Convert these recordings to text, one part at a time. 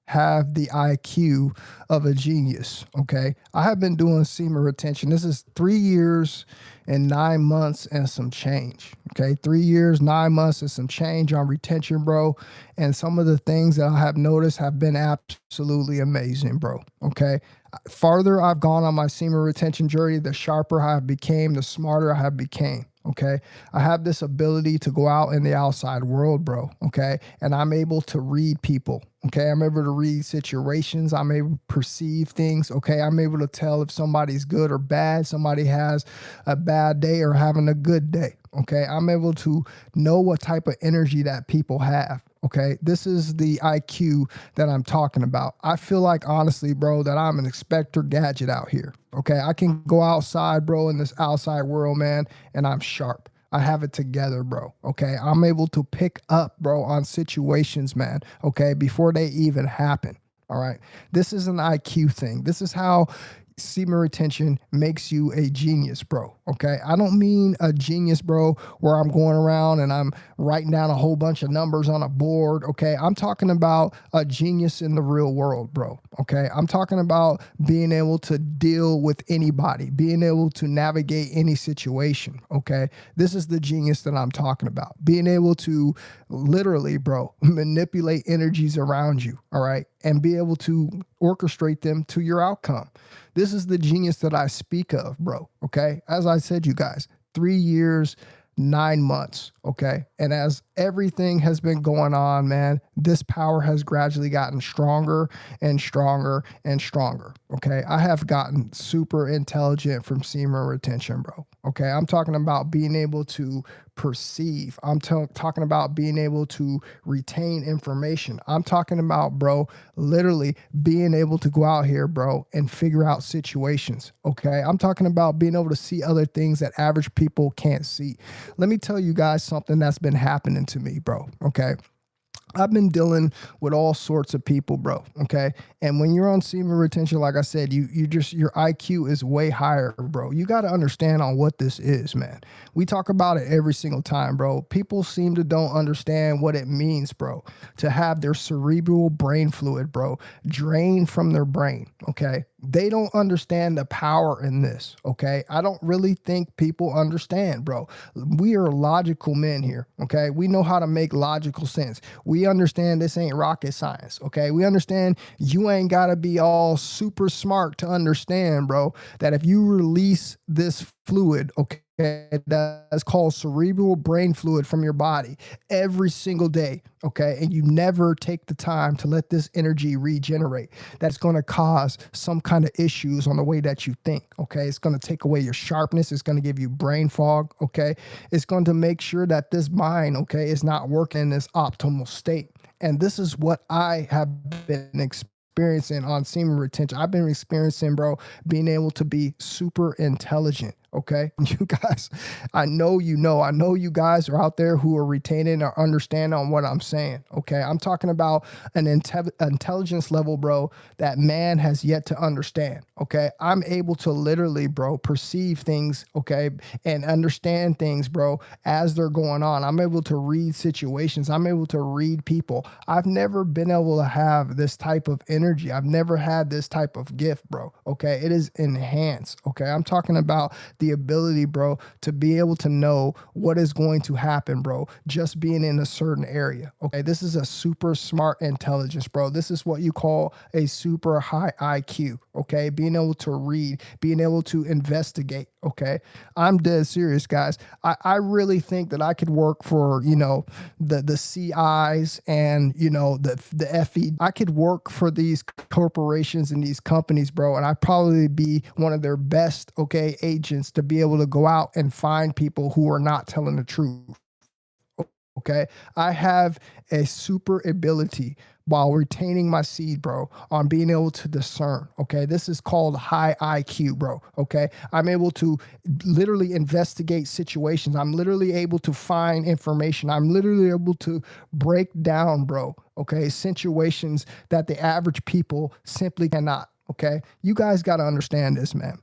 have the IQ of a genius, okay? I have been doing semen retention. This is 3 years and 9 months and some change, okay? 3 years, 9 months and some change on retention, bro. And some of the things that I have noticed have been absolutely amazing, bro, okay? Farther I've gone on my semen retention journey, the sharper I have became, the smarter I have became. Okay. I have this ability to go out in the outside world, bro. Okay. And I'm able to read people. Okay. I'm able to read situations. I'm able to perceive things. Okay. I'm able to tell if somebody's good or bad, somebody has a bad day or having a good day. Okay. I'm able to know what type of energy that people have. Okay, this is the IQ that I'm talking about. I feel like, honestly, bro, that I'm an Inspector Gadget out here. Okay, I can go outside, bro, in this outside world, man, and I'm sharp. I have it together, bro. Okay, I'm able to pick up, bro, on situations, man, okay, before they even happen. All right, this is an IQ thing. This is how semen retention makes you a genius, bro. Okay. I don't mean a genius, bro, where I'm going around and I'm writing down a whole bunch of numbers on a board. Okay. I'm talking about a genius in the real world, bro. Okay. I'm talking about being able to deal with anybody, being able to navigate any situation. Okay. This is the genius that I'm talking about. Being able to literally, bro, manipulate energies around you. All right. And be able to orchestrate them to your outcome. This is the genius that I speak of, bro. Okay. As I said, you guys, 3 years, 9 months. Okay. And as everything has been going on, man, this power has gradually gotten stronger and stronger and stronger. Okay. I have gotten super intelligent from semen retention, bro. Okay. I'm talking about being able to perceive. I'm talking about being able to retain information. I'm talking about, bro, literally being able to go out here, bro, and figure out situations. Okay. I'm talking about being able to see other things that average people can't see. Let me tell you guys something that's been happening to me, bro. Okay. I've been dealing with all sorts of people, bro. Okay. And when you're on semen retention, like I said, your IQ is way higher, bro. You got to understand on what this is, man. We talk about it every single time, bro. People seem to don't understand what it means, bro, to have their cerebral brain fluid, bro, drained from their brain. Okay. They don't understand the power in this. Okay. I don't really think people understand, bro. We are logical men here. Okay. We know how to make logical sense. We understand this ain't rocket science. Okay. We understand you ain't got to be all super smart to understand, bro, that if you release this fluid, okay, that's called cerebral brain fluid from your body every single day, okay, and you never take the time to let this energy regenerate, that's going to cause some kind of issues on the way that you think, okay? It's going to take away your sharpness. It's going to give you brain fog, okay? It's going to make sure that this mind, okay, is not working in this optimal state. And this is what I have been experiencing on semen retention. I've been experiencing, bro, being able to be super intelligent. Okay. You guys, I know you guys are out there who are retaining or understanding on what I'm saying. Okay. I'm talking about an intelligence level, bro, that man has yet to understand. Okay. I'm able to literally, bro, perceive things. Okay. And understand things, bro, as they're going on. I'm able to read situations. I'm able to read people. I've never been able to have this type of energy. I've never had this type of gift, bro. Okay. It is enhanced. Okay. I'm talking about the ability, bro, to be able to know what is going to happen, bro, just being in a certain area. Okay. This is a super smart intelligence, bro. This is what you call a super high IQ. Okay. Being able to read, being able to investigate. Okay. I'm dead serious, guys. I really think that I could work for, the CIs and, the FE. I could work for these corporations and these companies, bro. And I'd probably be one of their best, okay, agents to be able to go out and find people who are not telling the truth. Okay. I have a super ability while retaining my seed, bro, on being able to discern. Okay. This is called high IQ, bro. Okay. I'm able to literally investigate situations. I'm literally able to find information. I'm literally able to break down, bro. Okay. Situations that the average people simply cannot. Okay. You guys got to understand this, man.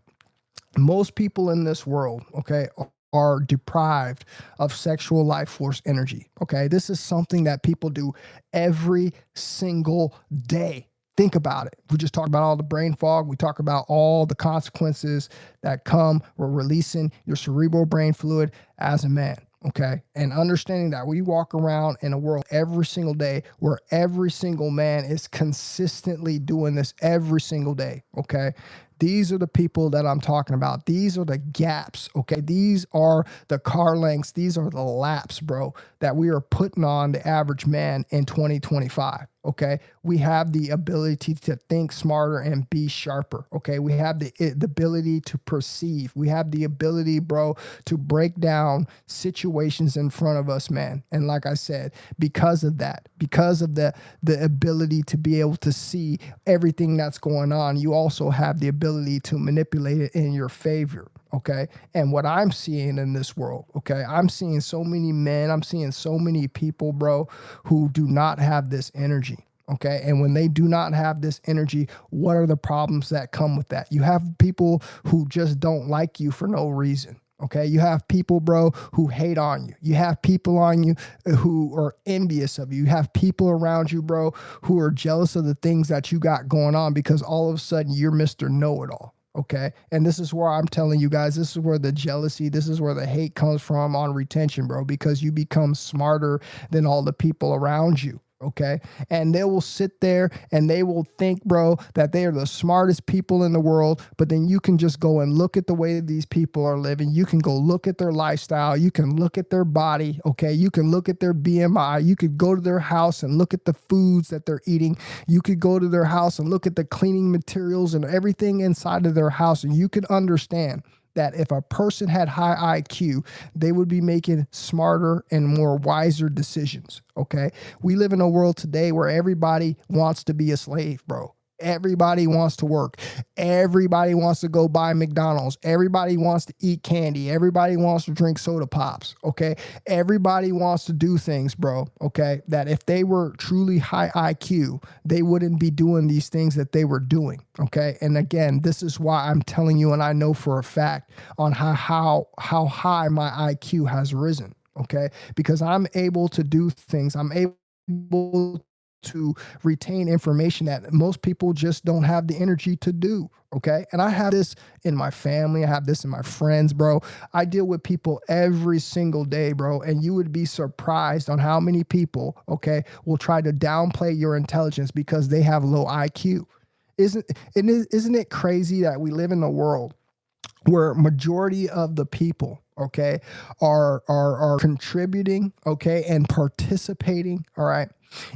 Most people in this world, okay, are deprived of sexual life force energy. Okay. This is something that people do every single day. Think about it. We just talked about all the brain fog. We talk about all the consequences that come with releasing your cerebral brain fluid as a man. Okay. And understanding that we walk around in a world every single day where every single man is consistently doing this every single day. Okay. These are the people that I'm talking about. These are the gaps, okay? These are the car lengths. These are the laps, bro, that we are putting on the average man in 2025, okay? We have the ability to think smarter and be sharper, okay? We have the ability to perceive. We have the ability, bro, to break down situations in front of us, man. And like I said, because of that, because of the ability to be able to see everything that's going on, you also have the ability to manipulate it in your favor, okay? And what I'm seeing in this world, okay, I'm seeing so many men, I'm seeing so many people, bro, who do not have this energy, okay? And when they do not have this energy, what are the problems that come with that? You have people who just don't like you for no reason. Okay, you have people, bro, who hate on you. You have people on you who are envious of you. You have people around you, bro, who are jealous of the things that you got going on because all of a sudden you're Mr. Know-it-all. Okay, and this is where I'm telling you guys, this is where the jealousy, this is where the hate comes from on retention, bro, because you become smarter than all the people around you. Okay. And they will sit there and they will think, bro, that they are the smartest people in the world. But then you can just go and look at the way these people are living. You can go look at their lifestyle. You can look at their body. Okay. You can look at their BMI. You could go to their house and look at the foods that they're eating. You could go to their house and look at the cleaning materials and everything inside of their house. And you could understand that if a person had high IQ, they would be making smarter and more wiser decisions, okay? We live in a world today where everybody wants to be a slave, bro. Everybody wants to work. Everybody wants to go buy McDonald's. Everybody wants to eat candy. Everybody wants to drink soda pops, okay? Everybody wants to do things, bro, okay, that if they were truly high IQ, they wouldn't be doing these things that they were doing, okay? And again, this is why I'm telling you, and I know for a fact on how high my IQ has risen, okay? Because I'm able to do things. I'm able to retain information that most people just don't have the energy to do. Okay. And I have this in my family. I have this in my friends, bro. I deal with people every single day, bro. And you would be surprised on how many people, okay, will try to downplay your intelligence because they have low IQ. Isn't it crazy that we live in a world where majority of the people, okay, are contributing, okay, and participating, all right,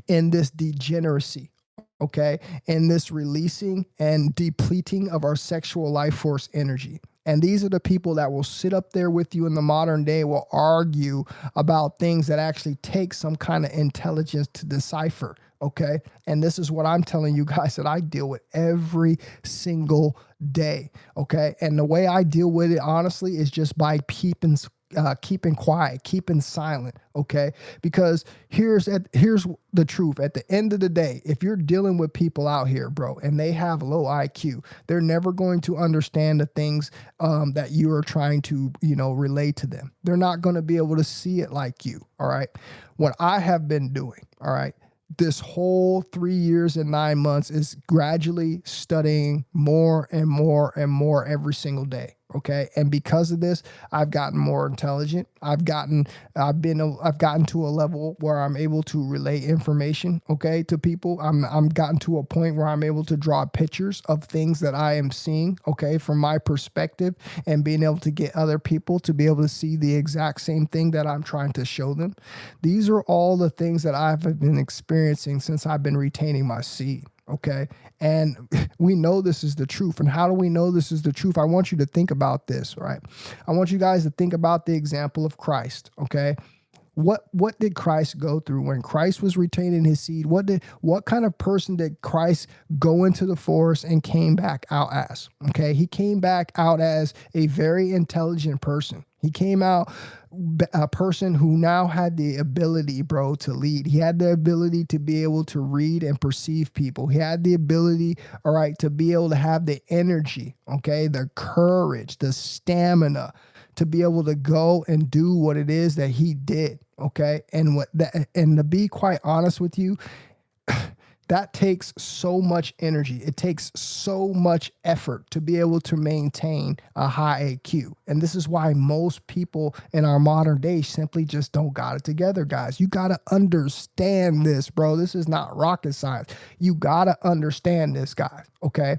in this degeneracy, okay, in this releasing and depleting of our sexual life force energy. And these are the people that will sit up there with you in the modern day, will argue about things that actually take some kind of intelligence to decipher, okay? And this is what I'm telling you guys that I deal with every single day, okay? And the way I deal with it, honestly, is just by keeping quiet, keeping silent, okay? Because here's the truth. At the end of the day, if you're dealing with people out here, bro, and they have low IQ, they're never going to understand the things that you are trying to, relate to them. They're not going to be able to see it like you, all right? What I have been doing, all right, this whole 3 years and 9 months is gradually studying more and more and more every single day. Okay. And because of this, I've gotten more intelligent. I've gotten to a level where I'm able to relay information, okay, to people. I'm gotten to a point where I'm able to draw pictures of things that I am seeing, okay, from my perspective, and being able to get other people to be able to see the exact same thing that I'm trying to show them. These are all the things that I've been experiencing since I've been retaining my seed. Okay. And we know this is the truth. And how do we know this is the truth? I want you to think about this, right? I want you guys to think about the example of Christ. Okay. What did Christ go through when Christ was retaining his seed? What kind of person did Christ go into the forest and came back out as? Okay. He came back out as a very intelligent person. He came out a person who now had the ability, bro, to lead. He had the ability to be able to read and perceive people. He had the ability, all right, to be able to have the energy, okay, the courage, the stamina to be able to go and do what it is that he did. Okay. And to be quite honest with you, that takes so much energy. It takes so much effort to be able to maintain a high AQ. And this is why most people in our modern day simply just don't got it together, guys. You got to understand this, bro. This is not rocket science. You got to understand this, guys. Okay.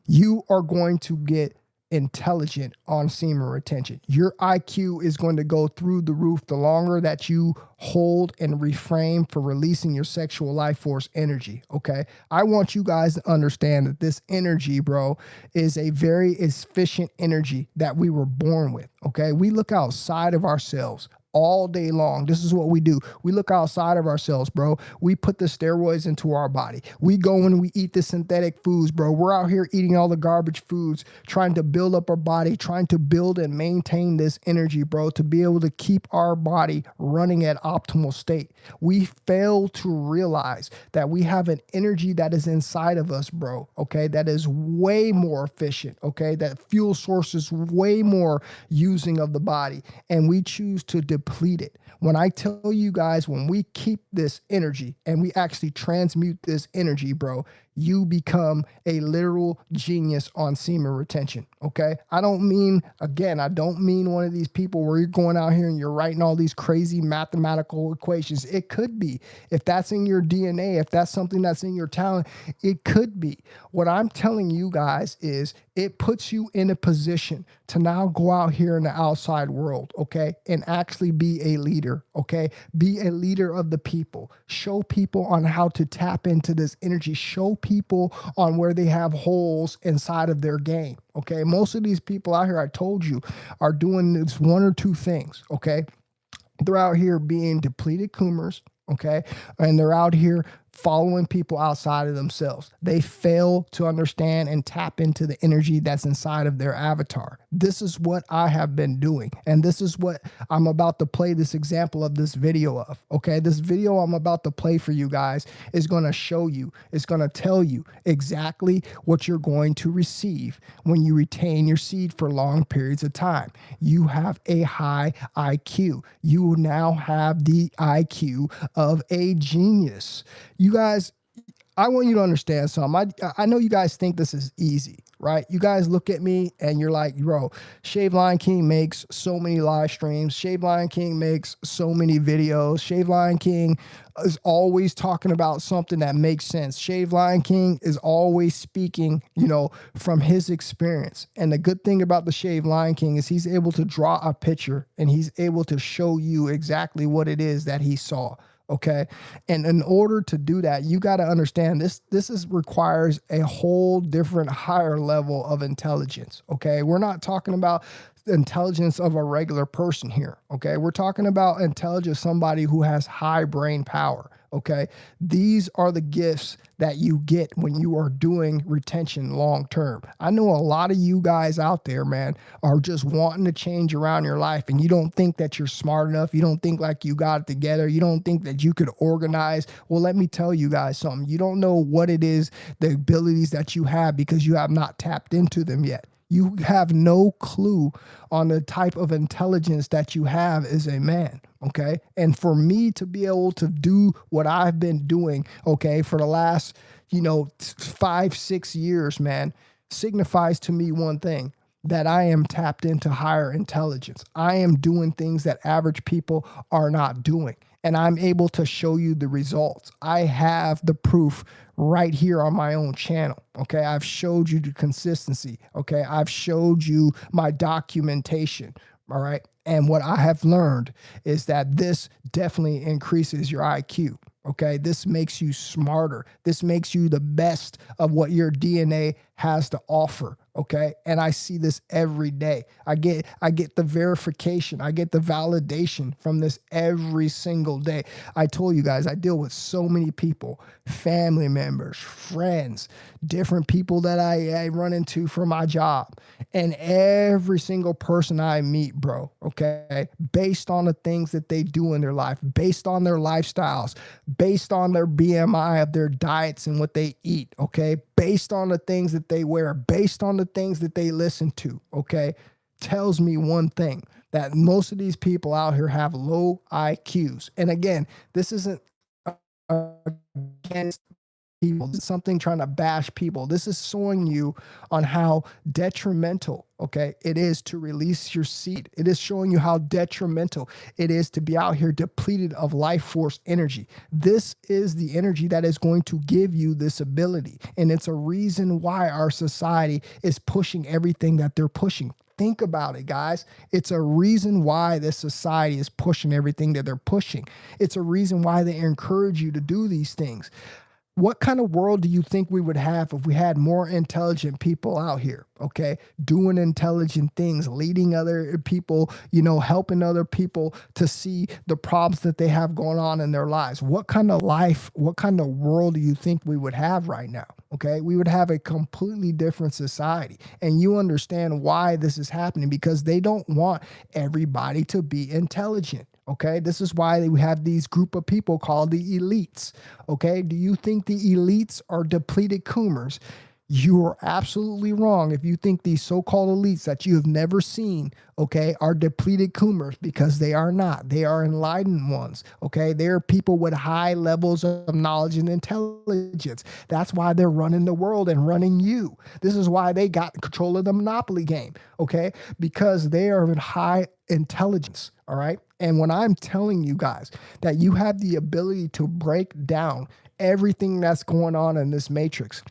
You are going to get intelligent on semen retention. Your IQ is going to go through the roof the longer that you hold and refrain for releasing your sexual life force energy. Okay. I want you guys to understand that this energy, bro, is a very efficient energy that we were born with. Okay. We look outside of ourselves all day long. This is what we do. We look outside of ourselves, bro. We put the steroids into our body. We go and we eat the synthetic foods, bro. We're out here eating all the garbage foods, trying to build up our body, trying to build and maintain this energy, bro, to be able to keep our body running at optimal state. We fail to realize that we have an energy that is inside of us, bro, okay, that is way more efficient, okay, that fuel source is way more using of the body, and we choose to deplete it. When I tell you guys, when we keep this energy and we actually transmute this energy, bro, you become a literal genius on semen retention. Okay. I don't mean one of these people where you're going out here and you're writing all these crazy mathematical equations. It could be, if that's in your DNA, if that's something that's in your talent, it could be. What I'm telling you guys is it puts you in a position to now go out here in the outside world, okay, and actually be a leader, okay? Be a leader of the people. Show people on how to tap into this energy. Show people on where they have holes inside of their game, okay? Most of these people out here, I told you, are doing this one or two things, okay? They're out here being depleted coomers, okay? And they're out here following people outside of themselves. They fail to understand and tap into the energy that's inside of their avatar. This is what I have been doing. And this is what I'm about to play this example of this video of, okay? This video I'm about to play for you guys is going to show you, it's going to tell you exactly what you're going to receive when you retain your seed for long periods of time. You have a high IQ. You now have the IQ of a genius. You guys, I want you to understand something. I know you guys think this is easy, right? You guys look at me and you're like, bro, TheShavedLionKing makes so many live streams. TheShavedLionKing makes so many videos. TheShavedLionKing is always talking about something that makes sense. TheShavedLionKing is always speaking, from his experience. And the good thing about the TheShavedLionKing is he's able to draw a picture and he's able to show you exactly what it is that he saw. Okay. And in order to do that, you got to understand this requires a whole different higher level of intelligence. Okay. We're not talking about the intelligence of a regular person here. Okay. We're talking about intelligence, somebody who has high brain power. Okay. These are the gifts that you get when you are doing retention long term. I know a lot of you guys out there, man, are just wanting to change around your life and you don't think that you're smart enough. You don't think like you got it together. You don't think that you could organize. Well, let me tell you guys something. You don't know what it is, the abilities that you have, because you have not tapped into them yet. You have no clue on the type of intelligence that you have as a man, okay? And for me to be able to do what I've been doing, okay, for the last, 5-6 years, man, signifies to me one thing, that I am tapped into higher intelligence. I am doing things that average people are not doing. And I'm able to show you the results. I have the proof right here on my own channel. Okay. I've showed you the consistency. Okay. I've showed you my documentation. All right. And what I have learned is that this definitely increases your IQ. Okay. This makes you smarter. This makes you the best of what your DNA has to offer. Okay. And I see this every day. I get the verification. I get the validation from this every single day. I told you guys, I deal with so many people, family members, friends, different people that I run into for my job. And every single person I meet, bro, okay, based on the things that they do in their life, based on their lifestyles, based on their BMI of their diets and what they eat, okay, based on the things that they wear, based on the things that they listen to, okay, tells me one thing, that most of these people out here have low IQs. And again, this isn't against people. This is something trying to bash people. This is showing you on how detrimental, okay, it is to release your seed. It is showing you how detrimental it is to be out here depleted of life force energy. This is the energy that is going to give you this ability. And it's a reason why our society is pushing everything that they're pushing. Think about it, guys. It's a reason why this society is pushing everything that they're pushing. It's a reason why they encourage you to do these things. What kind of world do you think we would have if we had more intelligent people out here, okay, doing intelligent things, leading other people, you know, helping other people to see the problems that they have going on in their lives? What kind of life, what kind of world do you think we would have right now? Okay, we would have a completely different society. And you understand why this is happening, because they don't want everybody to be intelligent. Okay, this is why we have these group of people called the elites. Okay, do you think the elites are depleted coomers? You are absolutely wrong if you think these so-called elites that you have never seen, okay, are depleted coomers, because they are not. They are enlightened ones, okay? They're people with high levels of knowledge and intelligence. That's why they're running the world and running you. This is why they got control of the Monopoly game, okay? Because they are in high intelligence, all right? And when I'm telling you guys that you have the ability to break down everything that's going on in this matrix,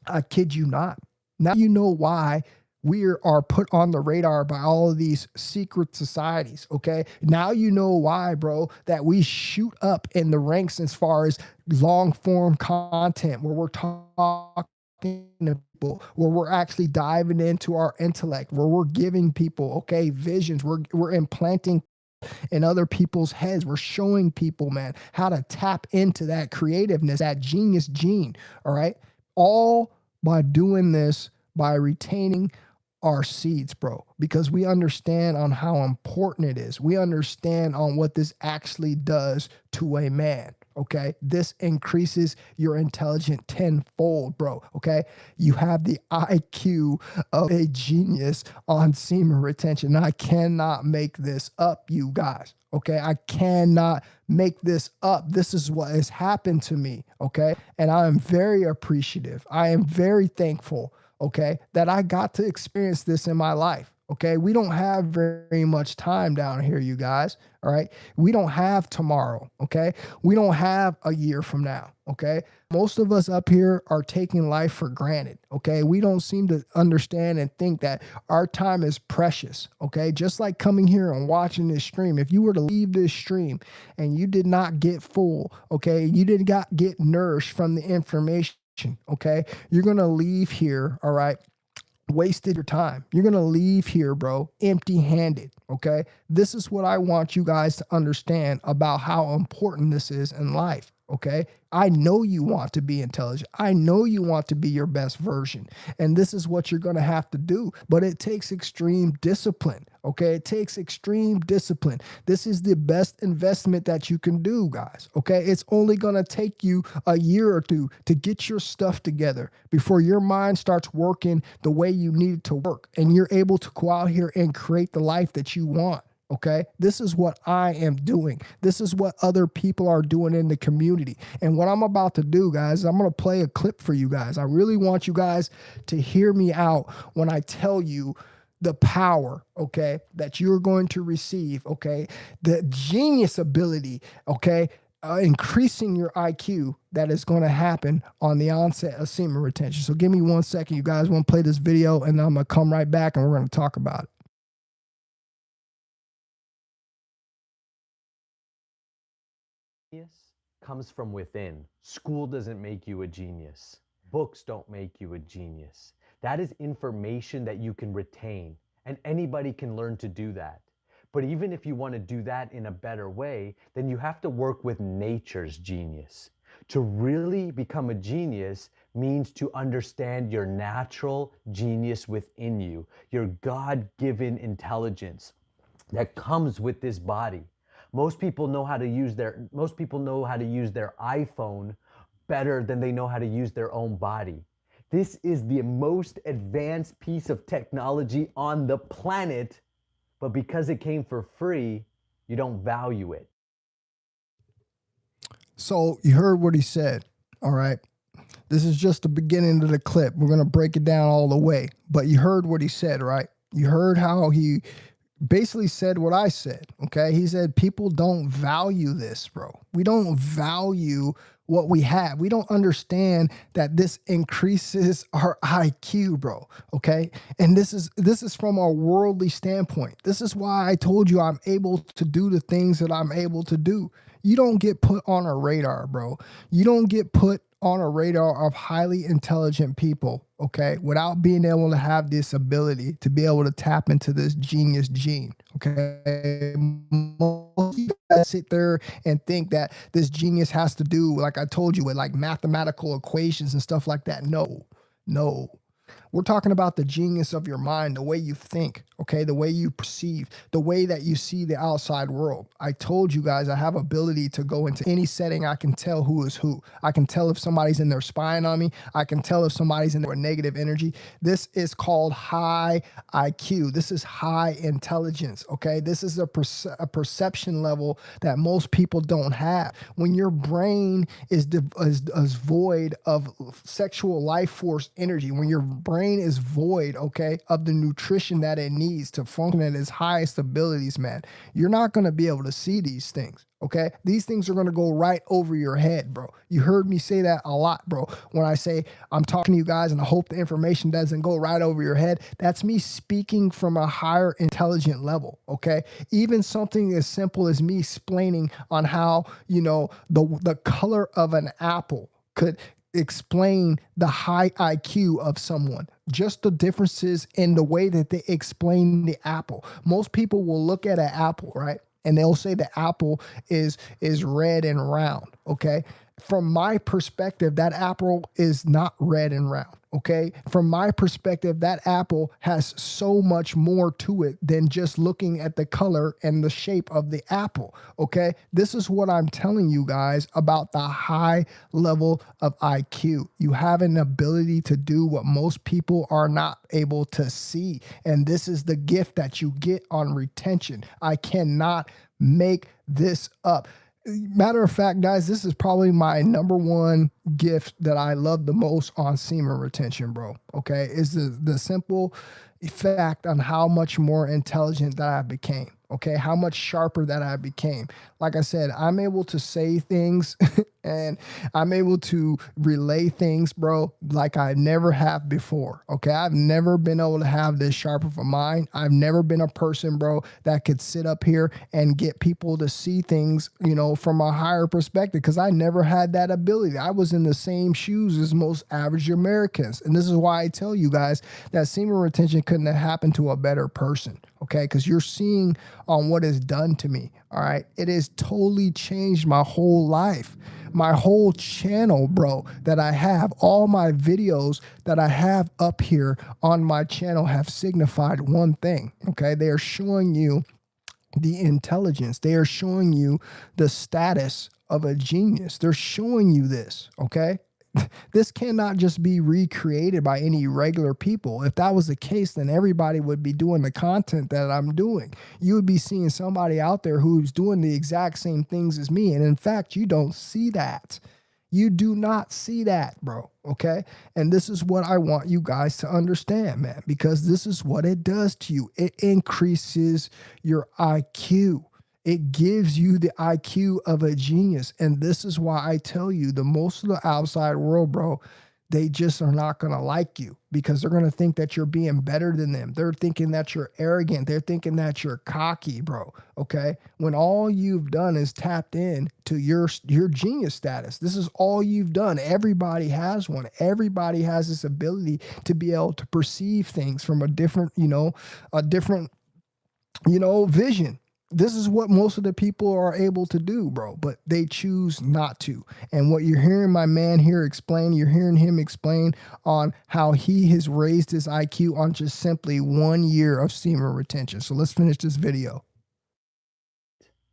I kid you not. Now you know why we are put on the radar by all of these secret societies, okay? Now you know why, bro, that we shoot up in the ranks as far as long form content, where we're talking to people, where we're actually diving into our intellect, where we're giving people, okay, visions, we're implanting in other people's heads. We're showing people, man, how to tap into that creativeness, that genius gene, all right? All by doing this, by retaining our seeds, bro, because we understand on how important it is. We understand on what this actually does to a man, okay? This increases your intelligence tenfold, bro, okay? You have the IQ of a genius on semen retention. I cannot make this up, you guys, okay? I cannot make this up. This is what has happened to me, okay? And I am very appreciative. I am very thankful, okay, that I got to experience this in my life. Okay, we don't have very much time down here, you guys. All right, we don't have tomorrow. Okay, we don't have a year from now. Okay, most of us up here are taking life for granted. Okay, we don't seem to understand and think that our time is precious. Okay, just like coming here and watching this stream. If you were to leave this stream and you did not get full, okay, you did not get nourished from the information, okay, you're gonna leave here, all right, wasted your time. You're gonna leave here, bro, empty-handed, okay? This is what I want you guys to understand about how important this is in life, okay? I know you want to be intelligent. I know you want to be your best version, and this is what you're gonna have to do, but it takes extreme discipline, okay? It takes extreme discipline. This is the best investment that you can do, guys, okay? It's only gonna take you a year or two to get your stuff together before your mind starts working the way you need it to work, and you're able to go out here and create the life that you want. Okay, this is what I am doing. This is what other people are doing in the community. And what I'm about to do, guys, I'm going to play a clip for you guys. I really want you guys to hear me out when I tell you the power, okay, that you're going to receive, okay, the genius ability, okay, increasing your IQ that is going to happen on the onset of semen retention. So give me 1 second, you guys. Want to play this video, and then I'm going to come right back and we're going to talk about it. Comes from within. School doesn't make you a genius. Books don't make you a genius. That is information that you can retain, and anybody can learn to do that. But even if you want to do that in a better way, then you have to work with nature's genius. To really become a genius means to understand your natural genius within you, your God-given intelligence that comes with this body. Most people know how to use their iPhone better than they know how to use their own body. This is the most advanced piece of technology on the planet, but because it came for free, you don't value it. So you heard what he said, all right? This is just the beginning of the clip. We're going to break it down all the way. But you heard what he said, right? You heard how he basically said what I said, okay? He said people don't value this, bro. We don't value what we have. We don't understand that this increases our IQ, bro, okay? And this is from a worldly standpoint. This is why I told you I'm able to do the things that I'm able to do. You don't get put on a radar, bro. You don't get put on a radar of highly intelligent people, okay, without being able to have this ability to be able to tap into this genius gene, okay? Most of you guys sit there and think that this genius has to do, like I told you, with like mathematical equations and stuff like that. No, no. We're talking about the genius of your mind, the way you think, okay, the way you perceive, the way that you see the outside world. I told you guys I have ability to go into any setting. I can tell who is who. I can tell if somebody's in there spying on me. I can tell if somebody's in there with negative energy. This is called high IQ. This is high intelligence, okay? This is a perception level that most people don't have. When your brain is void of sexual life force energy, when your brain is void, okay, of the nutrition that it needs to function at its highest abilities, man, you're not going to be able to see these things, okay? These things are going to go right over your head, bro. You heard me say that a lot, bro. When I say I'm talking to you guys and I hope the information doesn't go right over your head, that's me speaking from a higher intelligent level, okay? Even something as simple as me explaining on how, you know, the color of an apple could explain the high IQ of someone. Just the differences in the way that they explain the apple. Most people will look at an apple, right? And they'll say the apple is red and round, okay? From my perspective, that apple is not red and round, okay? From my perspective, that apple has so much more to it than just looking at the color and the shape of the apple, okay? This is what I'm telling you guys about the high level of IQ. You have an ability to do what most people are not able to see, and this is the gift that you get on retention. I cannot make this up. Matter of fact, guys, this is probably my number one gift that I love the most on semen retention, bro. Okay, is the simple fact on how much more intelligent that I became. Okay, how much sharper that I became. Like I said, I'm able to say things and I'm able to relay things, bro, like I never have before. Okay, I've never been able to have this sharp of a mind. I've never been a person, bro, that could sit up here and get people to see things, you know, from a higher perspective, because I never had that ability. I was in the same shoes as most average Americans. And this is why I tell you guys that semen retention couldn't have happened to a better person. Okay, because you're seeing on what is done to me. All right, it has totally changed my whole life. My whole channel, bro, that I have, all my videos that I have up here on my channel have signified one thing. Okay, they are showing you the intelligence. They are showing you the status of a genius. They're showing you this. Okay. This cannot just be recreated by any regular people. If that was the case, then everybody would be doing the content that I'm doing. You would be seeing somebody out there who's doing the exact same things as me. And in fact, you don't see that. You do not see that, bro. Okay. And this is what I want you guys to understand, man, because this is what it does to you. It increases your IQ. It gives you the IQ of a genius. And this is why I tell you, the most of the outside world, bro, they just are not going to like you because they're going to think that you're being better than them. They're thinking that you're arrogant. They're thinking that you're cocky, bro. Okay. When all you've done is tapped in to your genius status. This is all you've done. Everybody has one. Everybody has this ability to be able to perceive things from a different, vision. This is what most of the people are able to do, bro, but they choose not to. And what you're hearing my man here explain, you're hearing him explain on how he has raised his IQ on just simply 1 year of semen retention. So let's finish this video.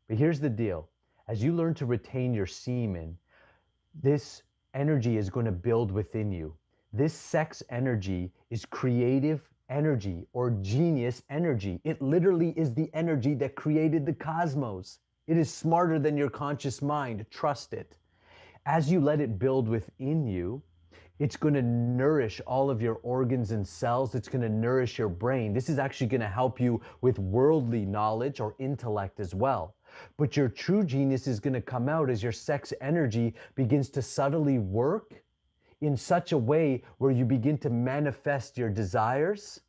But here's the deal. As you learn to retain your semen, this energy is going to build within you. This sex energy is creative energy or genius energy. It literally is the energy that created the cosmos. It is smarter than your conscious mind. Trust it. As you let it build within you, it's going to nourish all of your organs and cells. It's going to nourish your brain. This is actually going to help you with worldly knowledge or intellect as well. But your true genius is going to come out as your sex energy begins to subtly work in such a way where you begin to manifest your desires,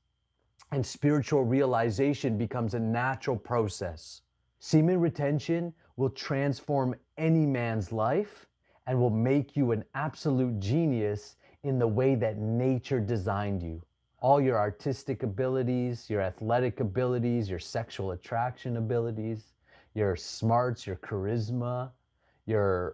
and spiritual realization becomes a natural process. Semen retention will transform any man's life and will make you an absolute genius in the way that nature designed you. All your artistic abilities, your athletic abilities, your sexual attraction abilities, your smarts, your charisma, your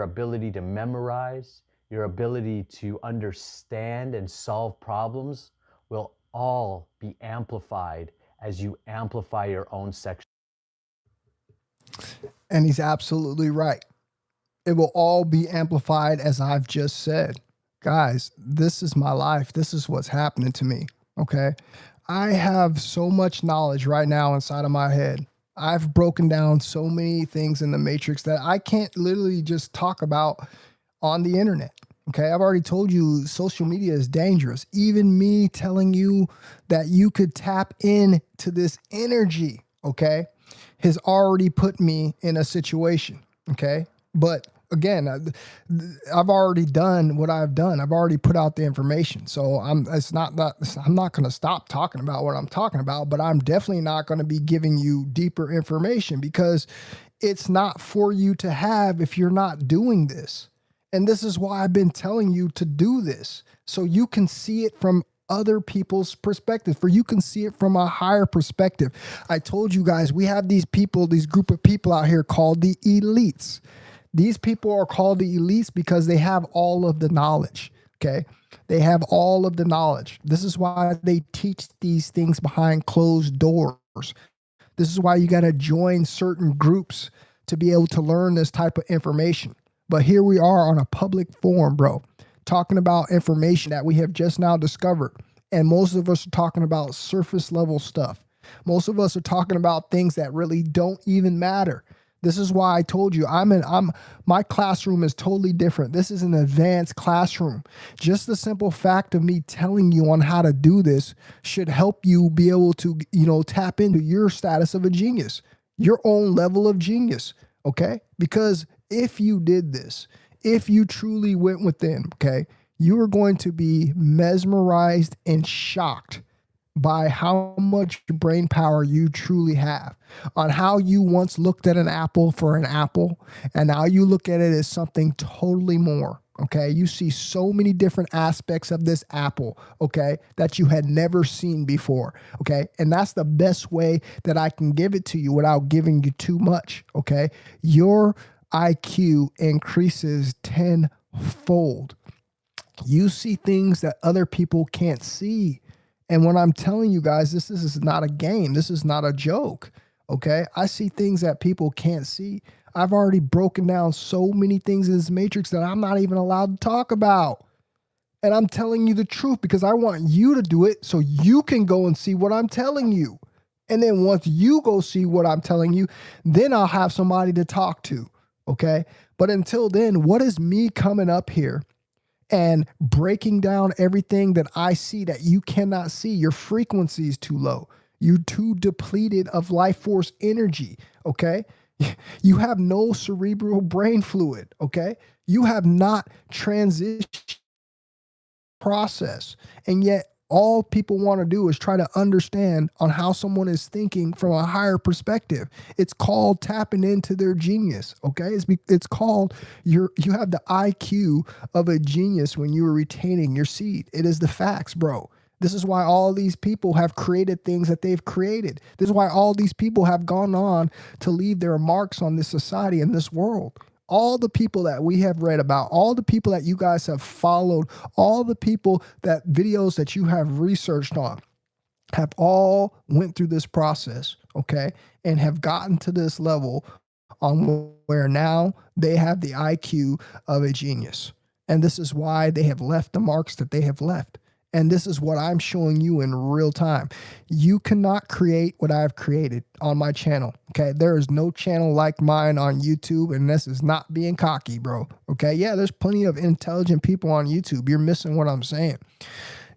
ability to memorize, your ability to understand and solve problems will all be amplified as you amplify your own sexual. And he's absolutely right. It will all be amplified, as I've just said. Guys, this is my life. This is what's happening to me. Okay. I have so much knowledge right now inside of my head. I've broken down so many things in the matrix that I can't literally just talk about on the internet. Okay. I've already told you social media is dangerous. Even me telling you that you could tap into this energy, okay, has already put me in a situation. Okay. But again, I've already done what I've done. I've already put out the information. So I'm not going to stop talking about what I'm talking about, but I'm definitely not going to be giving you deeper information because it's not for you to have if you're not doing this. And this is why I've been telling you to do this, so you can see it from other people's perspective, for you can see it from a higher perspective. I told you guys, we have these people, these group of people out here called the elites. These people are called the elites because they have all of the knowledge, okay? They have all of the knowledge. This is why they teach these things behind closed doors. This is why you got to join certain groups to be able to learn this type of information. But here we are on a public forum, bro, talking about information that we have just now discovered. And most of us are talking about surface level stuff. Most of us are talking about things that really don't even matter. This is why I told you my classroom is totally different. This is an advanced classroom. Just the simple fact of me telling you on how to do this should help you be able to, tap into your status of a genius, your own level of genius. Okay. Because if you did this, if you truly went within, okay, you are going to be mesmerized and shocked by how much brain power you truly have, on how you once looked at an apple for an apple, and now you look at it as something totally more. Okay. You see so many different aspects of this apple, okay, that you had never seen before. Okay. And that's the best way that I can give it to you without giving you too much. Okay. Your IQ increases tenfold. You see things that other people can't see. And when I'm telling you guys, this is not a game. This is not a joke. Okay. I see things that people can't see. I've already broken down so many things in this matrix that I'm not even allowed to talk about. And I'm telling you the truth because I want you to do it so you can go and see what I'm telling you. And then once you go see what I'm telling you, then I'll have somebody to talk to. Okay. But until then, what is me coming up here and breaking down everything that I see that you cannot see? Your frequency is too low. You're too depleted of life force energy. Okay. You have no cerebral brain fluid. Okay. You have not transitioned process. And yet all people want to do is try to understand on how someone is thinking from a higher perspective. It's called tapping into their genius. Okay. It's called you have the IQ of a genius when you are retaining your seed. It is the facts, bro. This is why all these people have created things that they've created. This is why all these people have gone on to leave their marks on this society and this world. All the people that we have read about, all the people that you guys have followed, all the people that videos that you have researched on have all went through this process, okay, and have gotten to this level on where now they have the IQ of a genius. And this is why they have left the marks that they have left. And this is what I'm showing you in real time. You cannot create what I've created on my channel. Okay. There is no channel like mine on YouTube. And this is not being cocky, bro. Okay. Yeah, there's plenty of intelligent people on YouTube. You're missing what I'm saying.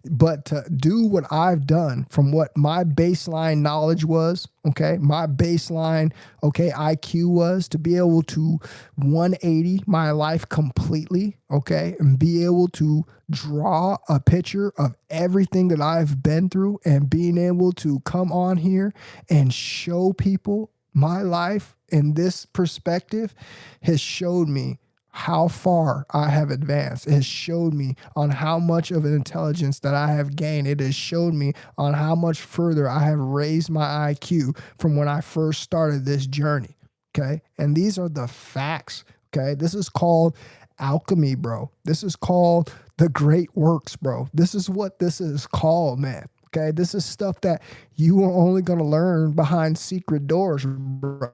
But to do what I've done from what my baseline knowledge was, okay, my baseline, okay, IQ was to be able to 180 my life completely, okay, and be able to draw a picture of everything that I've been through and being able to come on here and show people my life in this perspective has showed me how far I have advanced. It has showed me on how much of an intelligence that I have gained. It has showed me on how much further I have raised my IQ from when I first started this journey. Okay. And these are the facts. Okay. This is called alchemy, bro. This is called the great works, bro. This is what this is called, man. Okay. This is stuff that you are only going to learn behind secret doors, bro.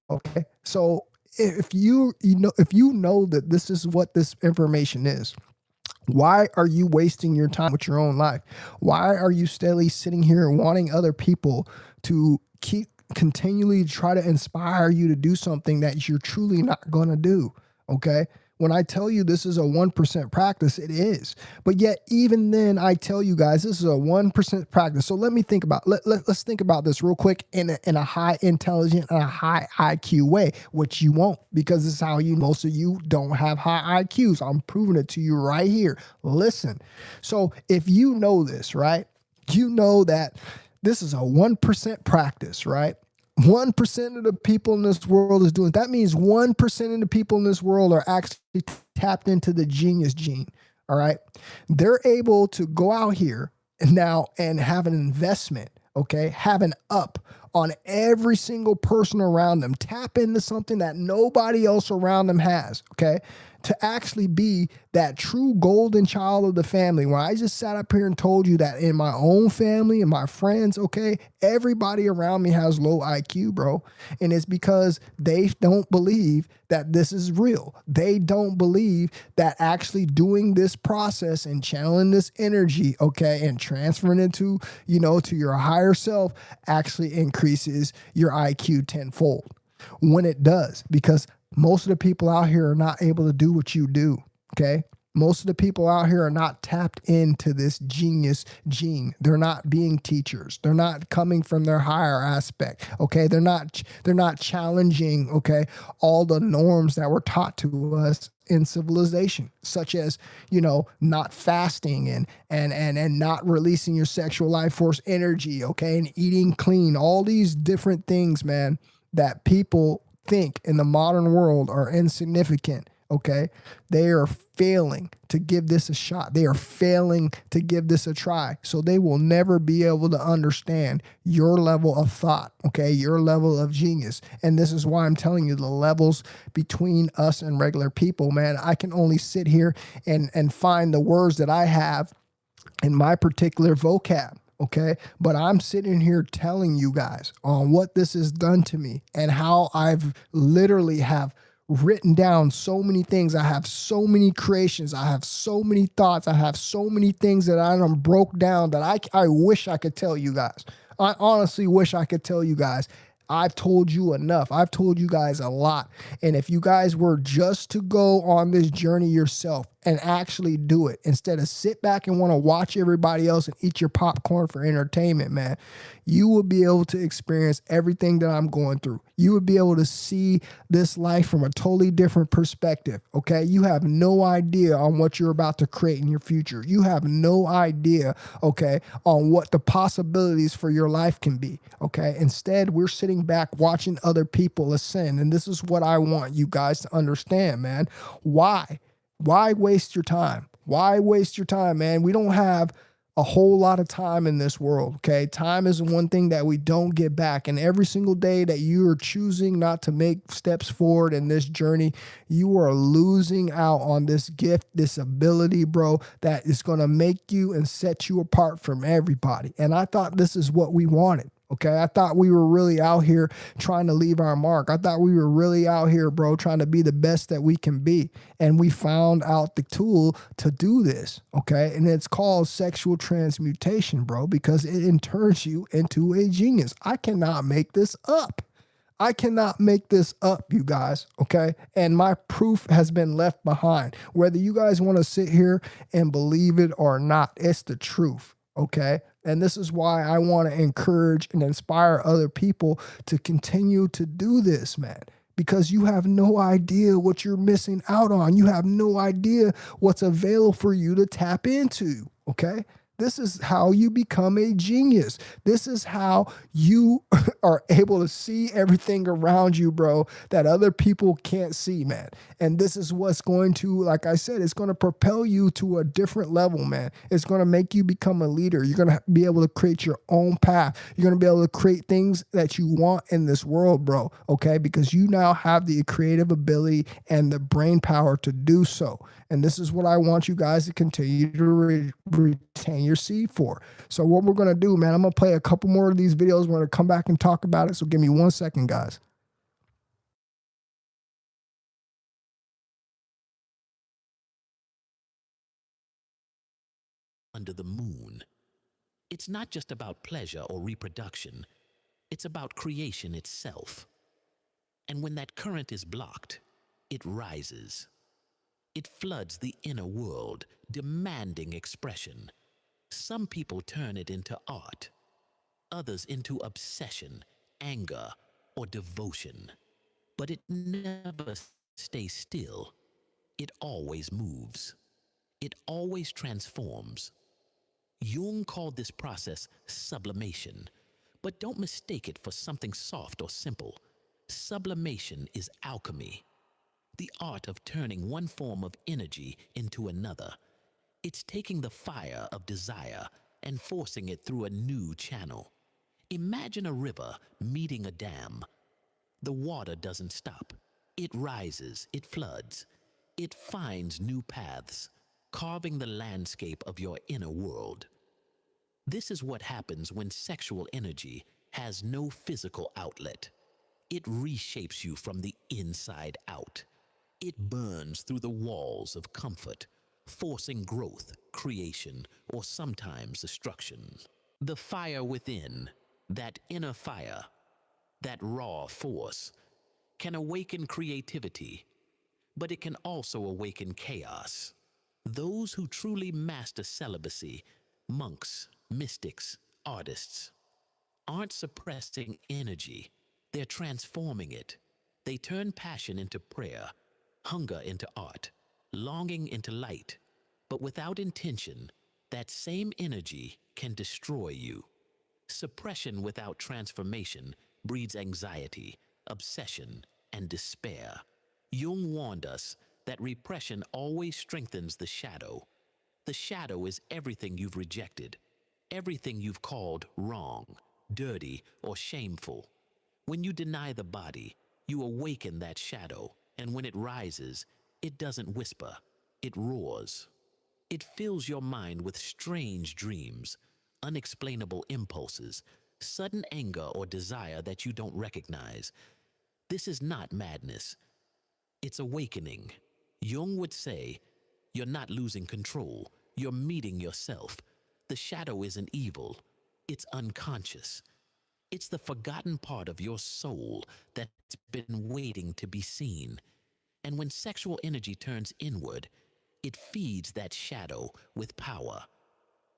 Okay. So if you know that this is what this information is, why are you wasting your time with your own life? Why are you steadily sitting here wanting other people to continually try to inspire you to do something that you're truly not going to do? Okay. When I tell you this is a 1% practice, it is. But yet, even then, I tell you guys, this is a 1% practice. So let me think about, let's think about this real quick in a high intelligent and a high IQ way, which you won't, because this is how most of you don't have high IQs. I'm proving it to you right here. Listen. So if you know this, right, you know that this is a 1% practice, right? 1% of the people in this world is doing it. That means 1% of the people in this world are actually tapped into the genius gene. All right. They're able to go out here now and have an investment. Okay. Have an up on every single person around them. Tap into something that nobody else around them has. Okay. To actually be that true golden child of the family. When I just sat up here and told you that in my own family and my friends, okay, everybody around me has low IQ, bro. And it's because they don't believe that this is real. They don't believe that actually doing this process and channeling this energy, okay, and transferring it to, to your higher self actually increases your IQ tenfold. When it does, because most of the people out here are not able to do what you do, okay? Most of the people out here are not tapped into this genius gene. They're not being teachers. They're not coming from their higher aspect, okay? They're not challenging, okay, all the norms that were taught to us in civilization, such as, not fasting and not releasing your sexual life force energy, okay, and eating clean, all these different things, man, that people think in the modern world are insignificant, okay? They are failing to give this a shot. They are failing to give this a try. So they will never be able to understand your level of thought, okay? Your level of genius. And this is why I'm telling you the levels between us and regular people, man. I can only sit here and find the words that I have in my particular vocab. Okay. But I'm sitting here telling you guys on what this has done to me and how I've literally have written down so many things. I have so many creations. I have so many thoughts. I have so many things that I done broke down that I wish I could tell you guys. I honestly wish I could tell you guys. I've told you enough. I've told you guys a lot. And if you guys were just to go on this journey yourself and actually do it, instead of sit back and want to watch everybody else and eat your popcorn for entertainment, man, you will be able to experience everything that I'm going through. You would be able to see this life from a totally different perspective, okay? You have no idea on what you're about to create in your future. You have no idea, okay, on what the possibilities for your life can be, okay? Instead, we're sitting back watching other people ascend, and this is what I want you guys to understand, man. Why? Why waste your time? Why waste your time, man? We don't have a whole lot of time in this world, okay? Time is one thing that we don't get back. And every single day that you are choosing not to make steps forward in this journey, you are losing out on this gift, this ability, bro, that is going to make you and set you apart from everybody. And I thought this is what we wanted. Okay, I thought we were really out here trying to leave our mark. I thought we were really out here, bro, trying to be the best that we can be. And we found out the tool to do this. Okay, and it's called sexual transmutation, bro, because it turns you into a genius. I cannot make this up. I cannot make this up, you guys, okay? And my proof has been left behind. Whether you guys want to sit here and believe it or not, it's the truth, okay? And this is why I want to encourage and inspire other people to continue to do this, man. Because you have no idea what you're missing out on. You have no idea what's available for you to tap into, okay? This is how you become a genius. This is how you are able to see everything around you, bro, that other people can't see, man. And this is what's going to, like I said, it's going to propel you to a different level, man. It's going to make you become a leader. You're going to be able to create your own path. You're going to be able to create things that you want in this world, bro, okay? Because you now have the creative ability and the brain power to do so. And this is what I want you guys to continue to retain your seed for. So what we're going to do, man, I'm going to play a couple more of these videos. We're going to come back and talk about it. So give me 1 second, guys. Under the moon. It's not just about pleasure or reproduction. It's about creation itself. And when that current is blocked, it rises. It floods the inner world, demanding expression. Some people turn it into art, others into obsession, anger, or devotion. But it never stays still. It always moves. It always transforms. Jung called this process sublimation, but don't mistake it for something soft or simple. Sublimation is alchemy, the art of turning one form of energy into another. It's taking the fire of desire and forcing it through a new channel. Imagine a river meeting a dam. The water doesn't stop. It rises, it floods, it finds new paths, carving the landscape of your inner world. This is what happens when sexual energy has no physical outlet. It reshapes you from the inside out. It burns through the walls of comfort, forcing growth, creation, or sometimes destruction. The fire within, that inner fire, that raw force, can awaken creativity, but it can also awaken chaos. Those who truly master celibacy, monks, mystics, artists, aren't suppressing energy, they're transforming it. They turn passion into prayer, hunger into art, longing into light. But without intention, that same energy can destroy you. Suppression without transformation breeds anxiety, obsession, and despair. Jung warned us that repression always strengthens the shadow. The shadow is everything you've rejected, everything you've called wrong, dirty, or shameful. When you deny the body, you awaken that shadow, and when it rises, it doesn't whisper, it roars. It fills your mind with strange dreams, unexplainable impulses, sudden anger or desire that you don't recognize. This is not madness. It's awakening. Jung would say, you're not losing control, you're meeting yourself. The shadow isn't evil, it's unconscious. It's the forgotten part of your soul that's been waiting to be seen. And when sexual energy turns inward, it feeds that shadow with power.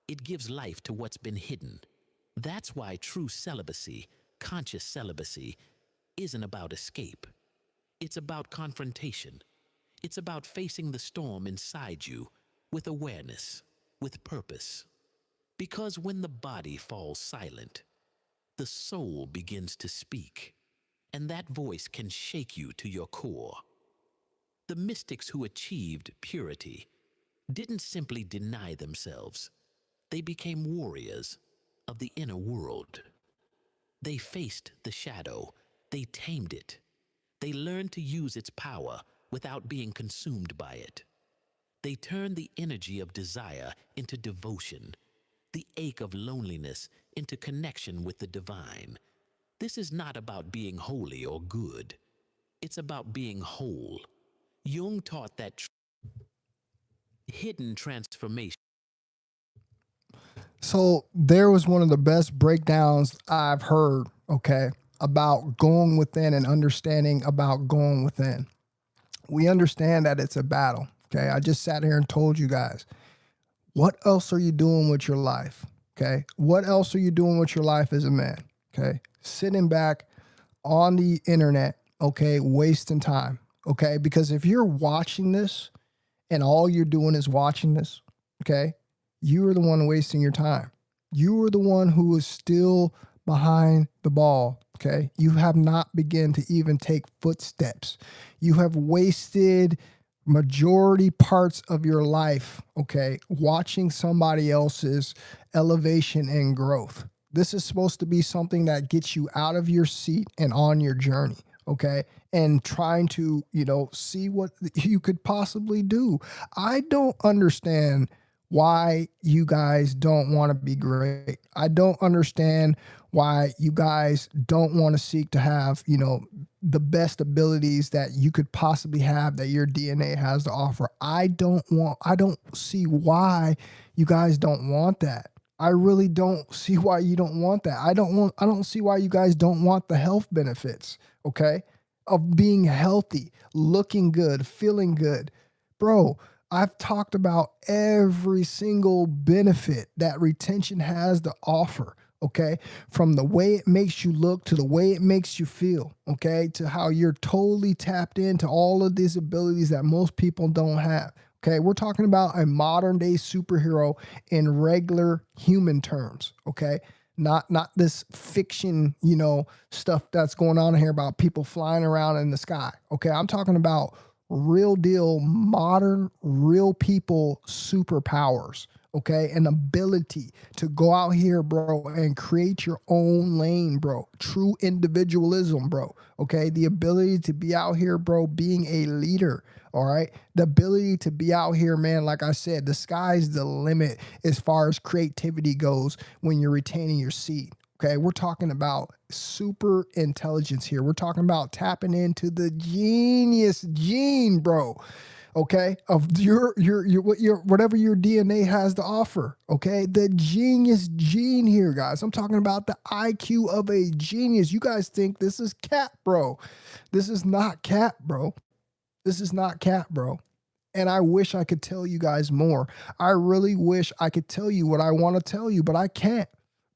It gives life to what's been hidden. That's why true celibacy, conscious celibacy, isn't about escape. It's about confrontation. It's about facing the storm inside you with awareness, with purpose. Because when the body falls silent, the soul begins to speak, and that voice can shake you to your core. The mystics who achieved purity didn't simply deny themselves. They became warriors of the inner world. They faced the shadow. They tamed it. They learned to use its power without being consumed by it. They turned the energy of desire into devotion, the ache of loneliness into connection with the divine. This is not about being holy or good. It's about being whole. Jung taught that hidden transformation. So there was one of the best breakdowns I've heard, okay, about going within and understanding about going within. We understand that it's a battle, okay? I just sat here and told you guys, what else are you doing with your life, okay? What else are you doing with your life as a man, okay? Sitting back on the internet, okay, wasting time, okay? Because if you're watching this and all you're doing is watching this, okay, you are the one wasting your time. You are the one who is still behind the ball, okay? You have not begun to even take footsteps. You have wasted majority parts of your life, okay, watching somebody else's elevation and growth. This is supposed to be something that gets you out of your seat and on your journey, okay? And trying to, see what you could possibly do. I don't understand why you guys don't want to be great. I don't understand why you guys don't want to seek to have, the best abilities that you could possibly have that your DNA has to offer. I don't see why you guys don't want that. I really don't see why you don't want that. I don't see why you guys don't want the health benefits, okay? Of being healthy, looking good, feeling good. Bro, I've talked about every single benefit that retention has to offer, okay? From the way it makes you look to the way it makes you feel, okay? To how you're totally tapped into all of these abilities that most people don't have, okay? We're talking about a modern day superhero in regular human terms, okay? Not this fiction, stuff that's going on here about people flying around in the sky, okay? I'm talking about real deal, modern, real people superpowers, okay? An ability to go out here, bro, and create your own lane, bro. True individualism, bro, okay? The ability to be out here, bro, being a leader, all right? The ability to be out here, man, like I said, the sky's the limit as far as creativity goes when you're retaining your seed. Okay, we're talking about super intelligence here. We're talking about tapping into the genius gene, bro. Okay, of your whatever your DNA has to offer. Okay, the genius gene here, guys. I'm talking about the IQ of a genius. You guys think this is cap, bro? This is not cap, bro. This is not cap, bro. And I wish I could tell you guys more. I really wish I could tell you what I want to tell you, but I can't.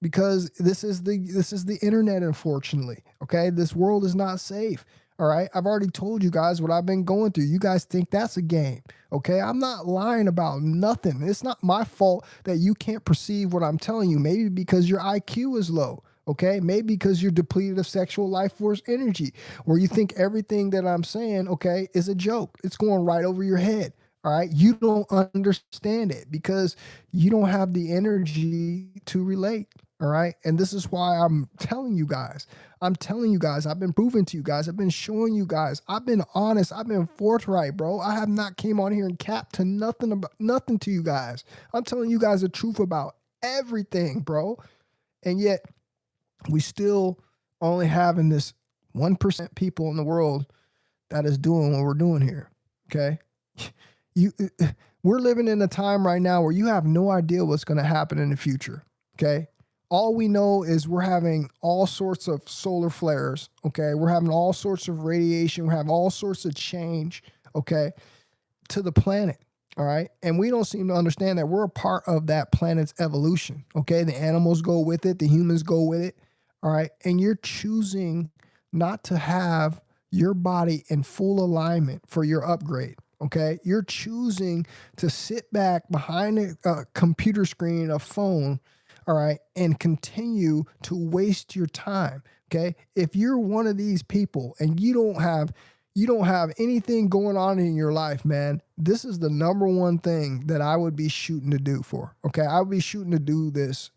Because this is the internet, unfortunately. Okay, this world is not safe. All right, I've already told you guys what I've been going through. You guys think that's a game. Okay, I'm not lying about nothing. It's not my fault that you can't perceive what I'm telling you. Maybe because your IQ is low. Okay, maybe because you're depleted of sexual life force energy, where you think everything that I'm saying, okay, is a joke. It's going right over your head. All right, you don't understand it because you don't have the energy to relate. All right. And this is why I'm telling you guys. I've been proving to you guys. I've been showing you guys. I've been honest. I've been forthright, bro. I have not came on here and capped to nothing to you guys. I'm telling you guys the truth about everything, bro. And yet we still only having this 1% people in the world that is doing what we're doing here. Okay. We're living in a time right now where you have no idea what's going to happen in the future. Okay. All we know is we're having all sorts of solar flares, okay? We're having all sorts of radiation. We're having all sorts of change, okay, to the planet, all right? And we don't seem to understand that we're a part of that planet's evolution, okay? The animals go with it. The humans go with it, all right? And you're choosing not to have your body in full alignment for your upgrade, okay? You're choosing to sit back behind a computer screen, a phone, all right, and continue to waste your time, okay? If you're one of these people and you don't have anything going on in your life, man, this is the number one thing that I would be shooting to do for, okay? I would be shooting to do this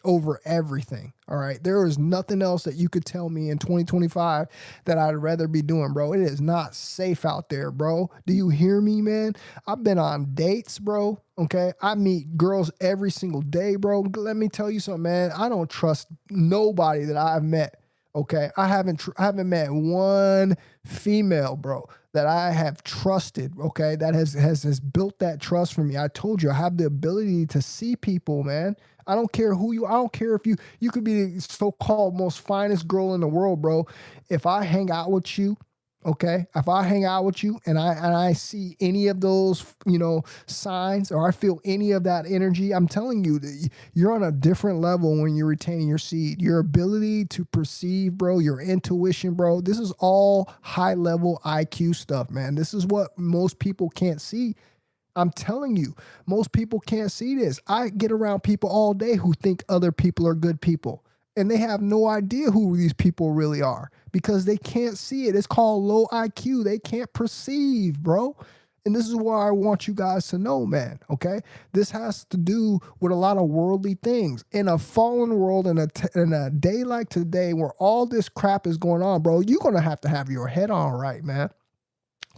over everything. All right. There is nothing else that you could tell me in 2025 that I'd rather be doing, bro. It is not safe out there, bro. Do you hear me, man? I've been on dates, bro. Okay. I meet girls every single day, bro. Let me tell you something, man. I don't trust nobody that I've met. Okay. I haven't met one female, bro, that I have trusted. Okay. That has built that trust for me. I told you I have the ability to see people, man. I don't care I don't care if you could be the so-called most finest girl in the world, bro. If I hang out with you, okay, if I hang out with you and I see any of those, signs, or I feel any of that energy, I'm telling you that you're on a different level when you're retaining your seed. Your ability to perceive, bro, your intuition, bro, this is all high level IQ stuff, man. This is what most people can't see. I'm telling you, most people can't see this. I get around people all day who think other people are good people, and they have no idea who these people really are because they can't see it. It's called low IQ. They can't perceive, bro. And this is what I want you guys to know, man. Okay. This has to do with a lot of worldly things. In a fallen world, in a day like today where all this crap is going on, bro, you're going to have your head on right, man.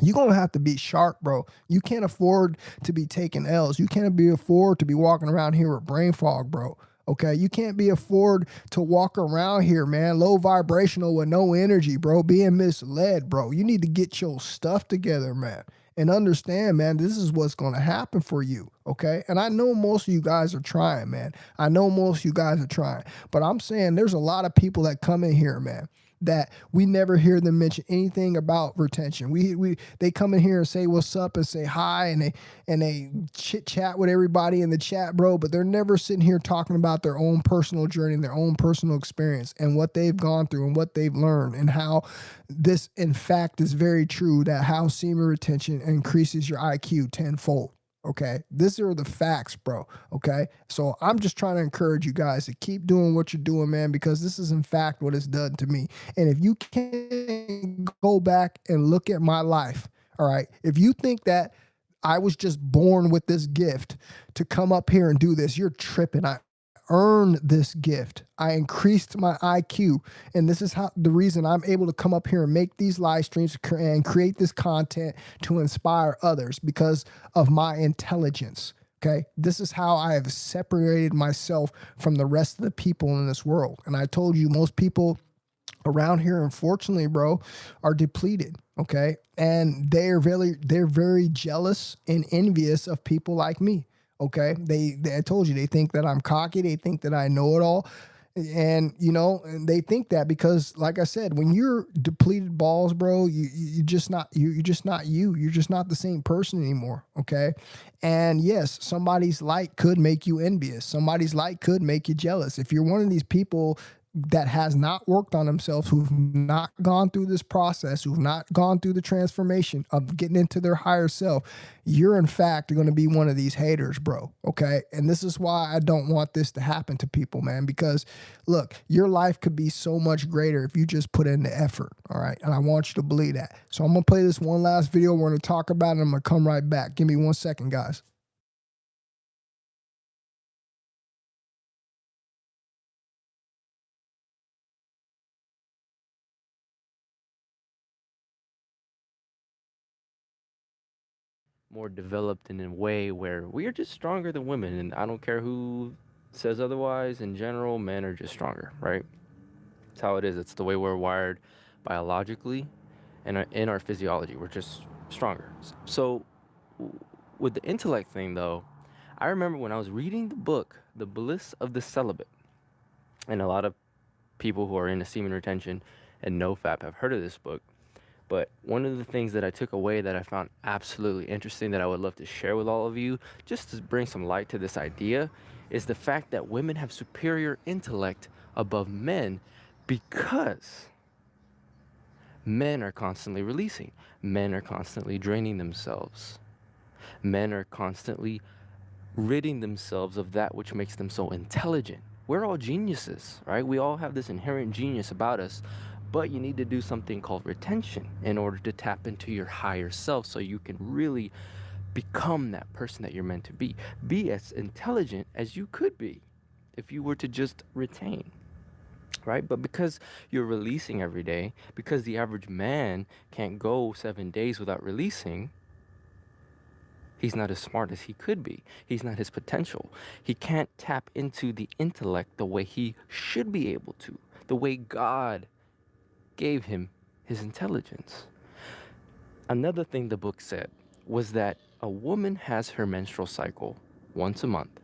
You're going to have to be sharp, bro. You can't afford to be taking L's. You can't afford to be walking around here with brain fog, bro. Okay. You can't afford to walk around here, man, low vibrational with no energy, bro, being misled, bro. You need to get your stuff together, man, and understand, man, this is what's going to happen for you. Okay. And I know most of you guys are trying, man. I know most of you guys are trying, but I'm saying there's a lot of people that come in here, man, that we never hear them mention anything about retention. They come in here and say what's up and say hi, and they chit chat with everybody in the chat, bro, but they're never sitting here talking about their own personal journey and their own personal experience and what they've gone through and what they've learned, and how this in fact is very true, that how semen retention increases your IQ tenfold. Okay. These are the facts, bro. Okay. So I'm just trying to encourage you guys to keep doing what you're doing, man, because this is in fact what it's done to me. And if you can go back and look at my life, all right, if you think that I was just born with this gift to come up here and do this, you're tripping. I earned this gift. I increased my IQ, and this is the reason I'm able to come up here and make these live streams and create this content to inspire others, because of my intelligence. Okay. This is how I have separated myself from the rest of the people in this world. And I told you, most people around here, unfortunately, bro, are depleted. Okay. And they're very jealous and envious of people like me. Okay. I told you, they think that I'm cocky. They think that I know it all. And, and they think that because, like I said, when you're depleted balls, bro, you're just not you. You're just not the same person anymore. Okay. And yes, somebody's light could make you envious. Somebody's light could make you jealous. If you're one of these people that has not worked on themselves, who've not gone through this process, who've not gone through the transformation of getting into their higher self, you're in fact going to be one of these haters, bro. Okay. And this is why I don't want this to happen to people, man, because look, your life could be so much greater if you just put in the effort. All right. And I want you to believe that. So I'm going to play this one last video. We're going to talk about it. I'm going to come right back. Give me 1 second, guys. More developed in a way where we are just stronger than women, and I don't care who says otherwise. In general, men are just stronger, right? It's how it is. It's the way we're wired biologically and in our physiology. We're just stronger. So with the intellect thing, though, I remember when I was reading the book The Bliss of the Celibate, and a lot of people who are into semen retention and NoFap have heard of this book. But one of the things that I took away that I found absolutely interesting that I would love to share with all of you, just to bring some light to this idea, is the fact that women have superior intellect above men because men are constantly releasing. Men are constantly draining themselves. Men are constantly ridding themselves of that which makes them so intelligent. We're all geniuses, right? We all have this inherent genius about us. But you need to do something called retention in order to tap into your higher self so you can really become that person that you're meant to be. Be as intelligent as you could be. if you were to just retain, right? But because you're releasing every day, because the average man can't go 7 days without releasing, he's not as smart as he could be. He's not his potential. He can't tap into the intellect the way he should be able to, the way God gave him his intelligence. Another thing the book said was that a woman has her menstrual cycle once a month,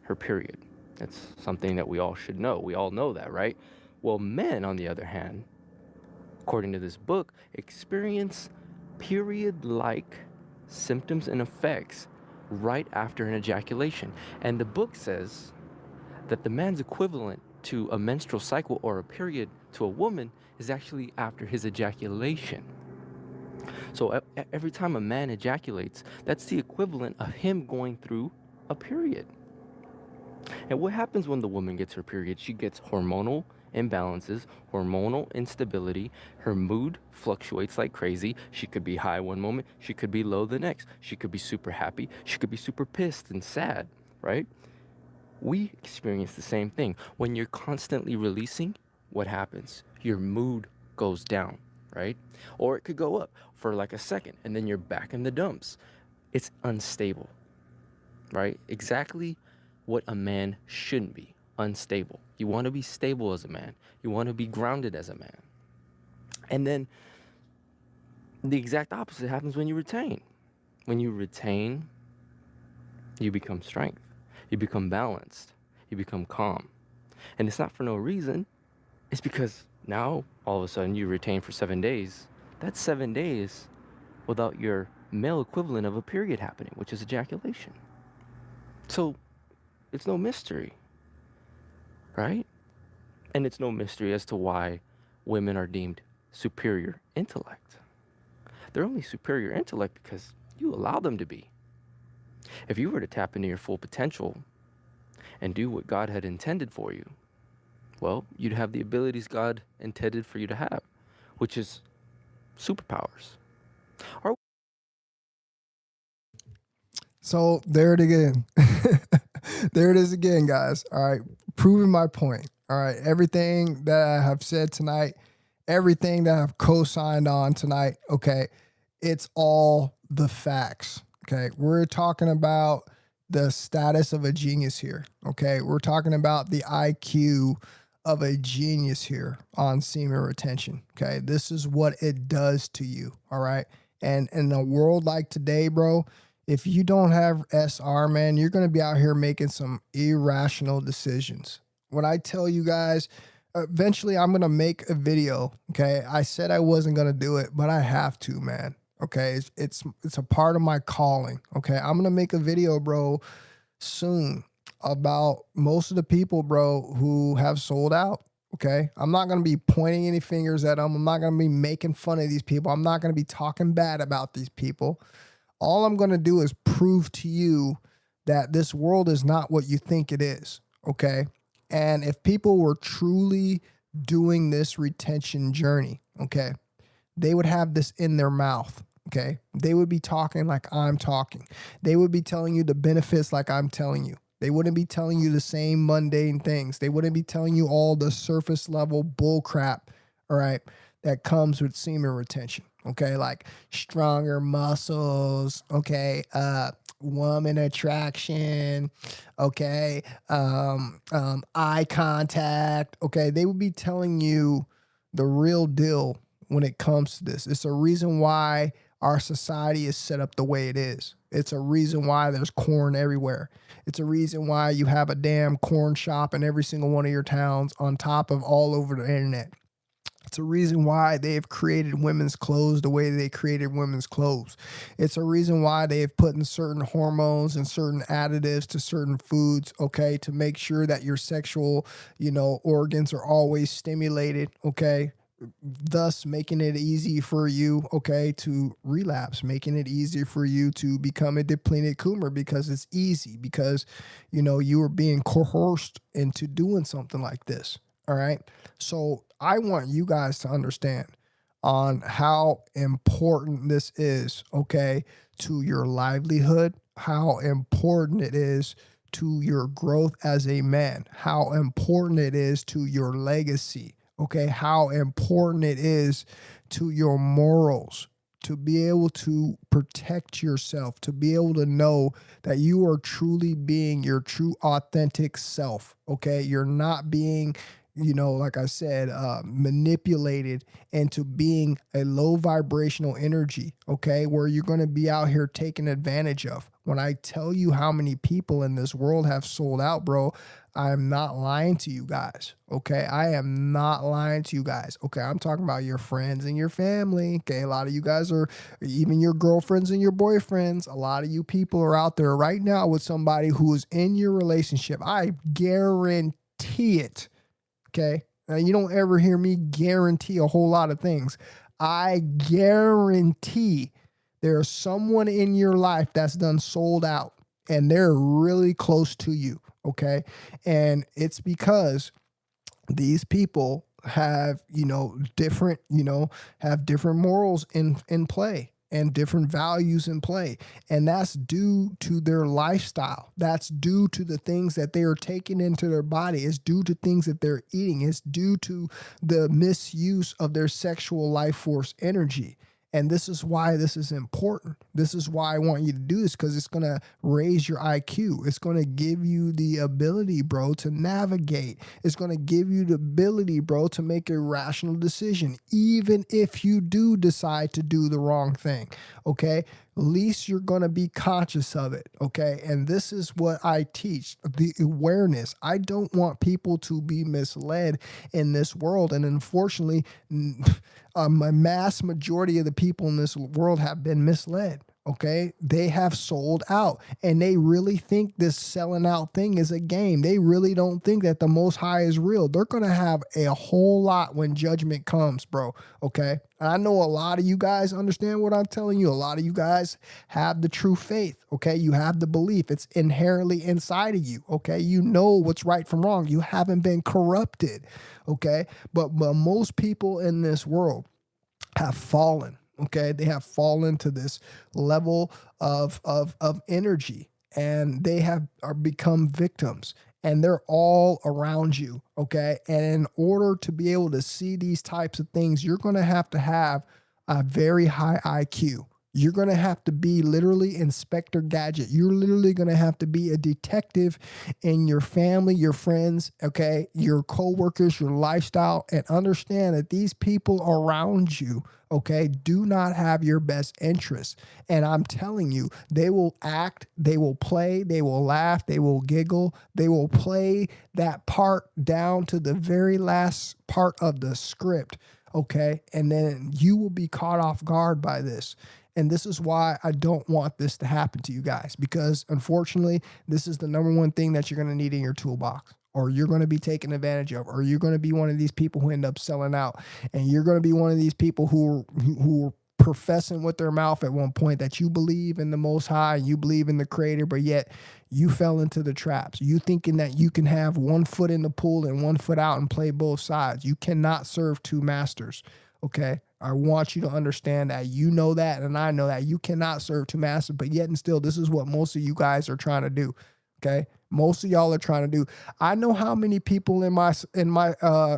her period. That's something that we all should know. We all know that, right? Well, men, on the other hand, according to this book, experience period-like symptoms and effects right after an ejaculation. And the book says that the man's equivalent to a menstrual cycle or a period to a woman is actually after his ejaculation. So every time a man ejaculates, that's the equivalent of him going through a period. And what happens when the woman gets her period? She gets hormonal imbalances, hormonal instability. Her mood fluctuates like crazy. She could be high one moment, she could be low the next. She could be super happy, she could be super pissed and sad, right? We experience the same thing. When you're constantly releasing, what happens? Your mood goes down, right? Or it could go up for like a second and then you're back in the dumps. It's unstable, right? Exactly what a man shouldn't be, unstable. You want to be stable as a man. You want to be grounded as a man. And then the exact opposite happens when you retain. When you retain, you become strength. You become balanced. You become calm. And it's not for no reason. It's because now, all of a sudden, you retain for 7 days. That's 7 days without your male equivalent of a period happening, which is ejaculation. So it's no mystery, right? And it's no mystery as to why women are deemed superior intellect. They're only superior intellect because you allow them to be. If you were to tap into your full potential and do what God had intended for you, well, you'd have the abilities God intended for you to have, which is superpowers. So there it again. There it is again, guys. All right. Proving my point. All right. Everything that I have said tonight, everything that I've co-signed on tonight, okay, it's all the facts. Okay. We're talking about the status of a genius here. Okay. We're talking about the IQ of a genius here on semen retention. Okay. This is what it does to you. All right. And in a world like today, bro, if you don't have SR, man, you're going to be out here making some irrational decisions. When I tell you guys, eventually I'm going to make a video. Okay. I said I wasn't going to do it, but I have to, man. Okay. It's a part of my calling. Okay. I'm going to make a video, bro, soon about most of the people, bro, who have sold out. Okay. I'm not going to be pointing any fingers at them. I'm not going to be making fun of these people. I'm not going to be talking bad about these people. All I'm going to do is prove to you that this world is not what you think it is, okay? And if people were truly doing this retention journey, okay, they would have this in their mouth, okay? They would be talking like I'm talking. They would be telling you the benefits like I'm telling you. They wouldn't be telling you the same mundane things. They wouldn't be telling you all the surface level bull crap, all right, that comes with semen retention. Okay, like stronger muscles, okay, woman attraction, okay, eye contact, okay. They would be telling you the real deal when it comes to this. It's a reason why our society is set up the way it is. It's a reason why there's corn everywhere. It's a reason why you have a damn corn shop in every single one of your towns on top of all over the internet. It's a reason why they've created women's clothes the way they created women's clothes. It's a reason why they've put in certain hormones and certain additives to certain foods, okay, to make sure that your sexual, organs are always stimulated, okay, thus making it easy for you, okay, to relapse, making it easy for you to become a depleted coomer because it's easy, because, you are being coerced into doing something like this. All right. So I want you guys to understand on how important this is, okay, to your livelihood, how important it is to your growth as a man, how important it is to your legacy, okay? How important it is to your morals, to be able to protect yourself, to be able to know that you are truly being your true authentic self, okay? You're not being, like I said, manipulated into being a low vibrational energy, okay? Where you're going to be out here taken advantage of. When I tell you how many people in this world have sold out, bro, I'm not lying to you guys, okay? I am not lying to you guys, okay? I'm talking about your friends and your family, okay? A lot of you guys are, even your girlfriends and your boyfriends, a lot of you people are out there right now with somebody who is in your relationship. I guarantee it, okay? Now, you don't ever hear me guarantee a whole lot of things. I guarantee there's someone in your life that's done sold out and they're really close to you, okay? And it's because these people have, different, have different morals in play and different values in play. And that's due to their lifestyle. That's due to the things that they are taking into their body. It's due to things that they're eating. It's due to the misuse of their sexual life force energy. And this is why this is important. This is why I want you to do this, because it's going to raise your IQ. It's going to give you the ability, bro, to navigate. It's going to give you the ability, bro, to make a rational decision, even if you do decide to do the wrong thing, okay? At least you're going to be conscious of it, okay? And this is what I teach, the awareness. I don't want people to be misled in this world. And unfortunately, a mass majority of the people in this world have been misled, okay? They have sold out, and they really think this selling out thing is a game. They really don't think that the Most High is real. They're going to have a whole lot when judgment comes, bro, okay? And I know a lot of you guys understand what I'm telling you. A lot of you guys have the true faith, okay? You have the belief. It's inherently inside of you, okay? You know what's right from wrong. You haven't been corrupted, okay? But most people in this world have fallen, okay? They have fallen to this level of energy, and they are become victims, and they're all around you, okay? And in order to be able to see these types of things, you're going to have a very high IQ. You're going to have to be literally Inspector Gadget. You're literally going to have to be a detective in your family, your friends, okay, your coworkers, your lifestyle, and understand that these people around you, okay, do not have your best interests. And I'm telling you, they will act, they will play, they will laugh, they will giggle, they will play that part down to the very last part of the script, okay? And then you will be caught off guard by this. And this is why I don't want this to happen to you guys, because unfortunately, this is the number one thing that you're going to need in your toolbox, or you're going to be taken advantage of, or you're going to be one of these people who end up selling out. And you're going to be one of these people who are professing with their mouth at one point that you believe in the Most High, you believe in the Creator, but yet you fell into the traps. You thinking that you can have one foot in the pool and one foot out and play both sides. You cannot serve two masters, okay? I want you to understand that. You know that, and I know that. You cannot serve two masters, but yet and still, this is what most of you guys are trying to do, okay? Most of y'all are trying to do. I know how many people in my